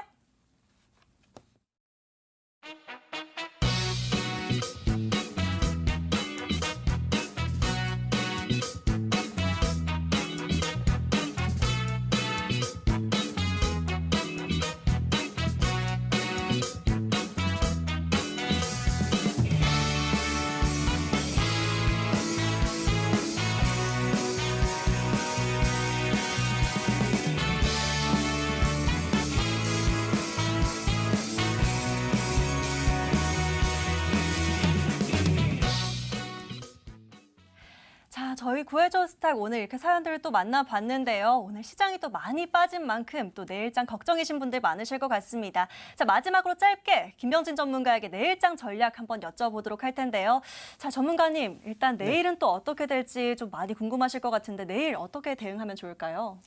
자, 저희 구해줘 스탁 오늘 이렇게 사연들을 또 만나봤는데요. 오늘 시장이 또 많이 빠진 만큼 또 내일장 걱정이신 분들 많으실 것 같습니다. 자, 마지막으로 짧게 김병진 전문가에게 내일장 전략 한번 여쭤보도록 할 텐데요. 자, 전문가님, 일단 내일은 또 어떻게 될지 좀 많이 궁금하실 것 같은데 내일 어떻게 대응하면 좋을까요?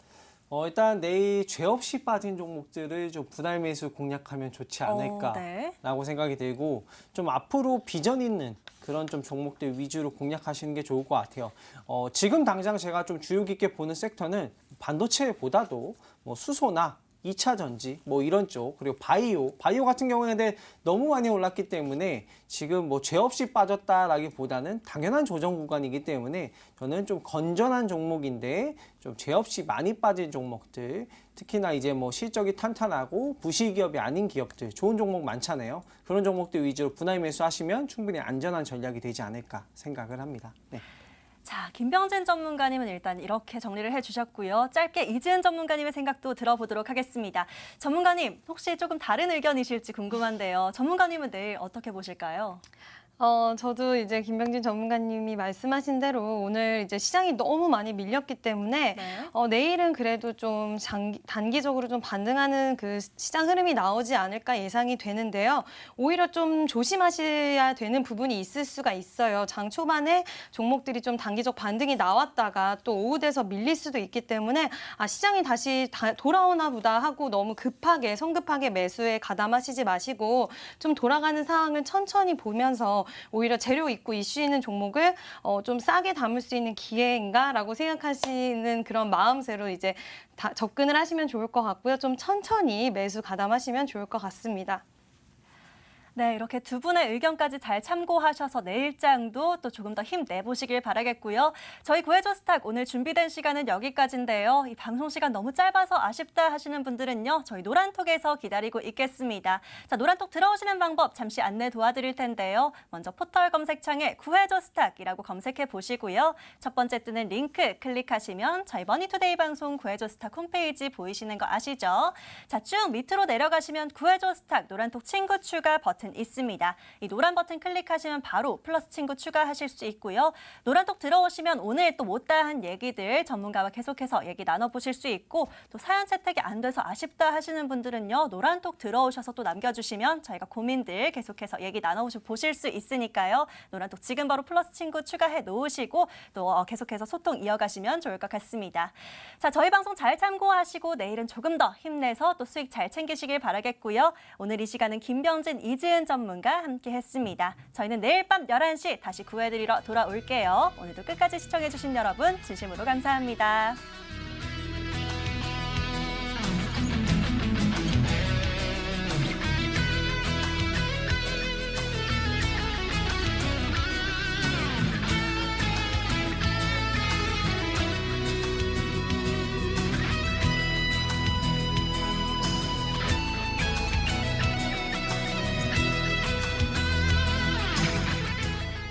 일단 내일 죄 없이 빠진 종목들을 좀 분할 매수 공략하면 좋지 않을까라고 생각이 들고 좀 앞으로 비전 있는 그런 좀 종목들 위주로 공략하시는 게 좋을 것 같아요. 지금 당장 제가 좀 주의 깊게 보는 섹터는 반도체보다도 뭐 수소나 2차 전지 뭐 이런 쪽 그리고 바이오 같은 경우에는 너무 많이 올랐기 때문에 지금 뭐 죄 없이 빠졌다라기보다는 당연한 조정 구간이기 때문에 저는 좀 건전한 종목인데 좀 죄 없이 많이 빠진 종목들 특히나 이제 뭐 실적이 탄탄하고 부실기업이 아닌 기업들 좋은 종목 많잖아요. 그런 종목들 위주로 분할 매수하시면 충분히 안전한 전략이 되지 않을까 생각을 합니다. 네. 자, 김병진 전문가님은 일단 이렇게 정리를 해주셨고요. 짧게 이지은 전문가님의 생각도 들어보도록 하겠습니다. 전문가님, 혹시 조금 다른 의견이실지 궁금한데요. 전문가님은 내일 어떻게 보실까요? 저도 이제 김병진 전문가님이 말씀하신 대로 오늘 이제 시장이 너무 많이 밀렸기 때문에 네. 내일은 그래도 좀 단기적으로 좀 반등하는 그 시장 흐름이 나오지 않을까 예상이 되는데요. 오히려 좀 조심하셔야 되는 부분이 있을 수가 있어요. 장 초반에 종목들이 좀 단기적 반등이 나왔다가 또 오후 돼서 밀릴 수도 있기 때문에 시장이 다시 돌아오나 보다 하고 너무 성급하게 매수에 가담하시지 마시고 좀 돌아가는 상황을 천천히 보면서 오히려 재료 있고 이슈 있는 종목을 좀 싸게 담을 수 있는 기회인가라고 생각하시는 그런 마음새로 이제 접근을 하시면 좋을 것 같고요. 좀 천천히 매수 가담하시면 좋을 것 같습니다. 네, 이렇게 두 분의 의견까지 잘 참고하셔서 내일장도 또 조금 더 힘내보시길 바라겠고요. 저희 구해줘 스탁 오늘 준비된 시간은 여기까지인데요. 이 방송 시간 너무 짧아서 아쉽다 하시는 분들은요. 저희 노란톡에서 기다리고 있겠습니다. 자, 노란톡 들어오시는 방법 잠시 안내 도와드릴 텐데요. 먼저 포털 검색창에 구해줘 스탁이라고 검색해 보시고요. 첫 번째 뜨는 링크 클릭하시면 저희 머니투데이 방송 구해줘 스탁 홈페이지 보이시는 거 아시죠? 자, 쭉 밑으로 내려가시면 구해줘 스탁 노란톡 친구 추가 버튼 있습니다. 이 노란 버튼 클릭하시면 바로 플러스 친구 추가하실 수 있고요. 노란톡 들어오시면 오늘 또 못다한 얘기들 전문가와 계속해서 얘기 나눠보실 수 있고 또 사연 채택이 안 돼서 아쉽다 하시는 분들은요. 노란톡 들어오셔서 또 남겨주시면 저희가 고민들 계속해서 얘기 나눠보실 수 있으니까요. 노란톡 지금 바로 플러스 친구 추가해 놓으시고 또 계속해서 소통 이어가시면 좋을 것 같습니다. 자, 저희 방송 잘 참고하시고 내일은 조금 더 힘내서 또 수익 잘 챙기시길 바라겠고요. 오늘 이 시간은 김병진, 이지은 전문가 함께했습니다. 저희는 내일 밤 11시 다시 구해드리러 돌아올게요. 오늘도 끝까지 시청해주신 여러분 진심으로 감사합니다.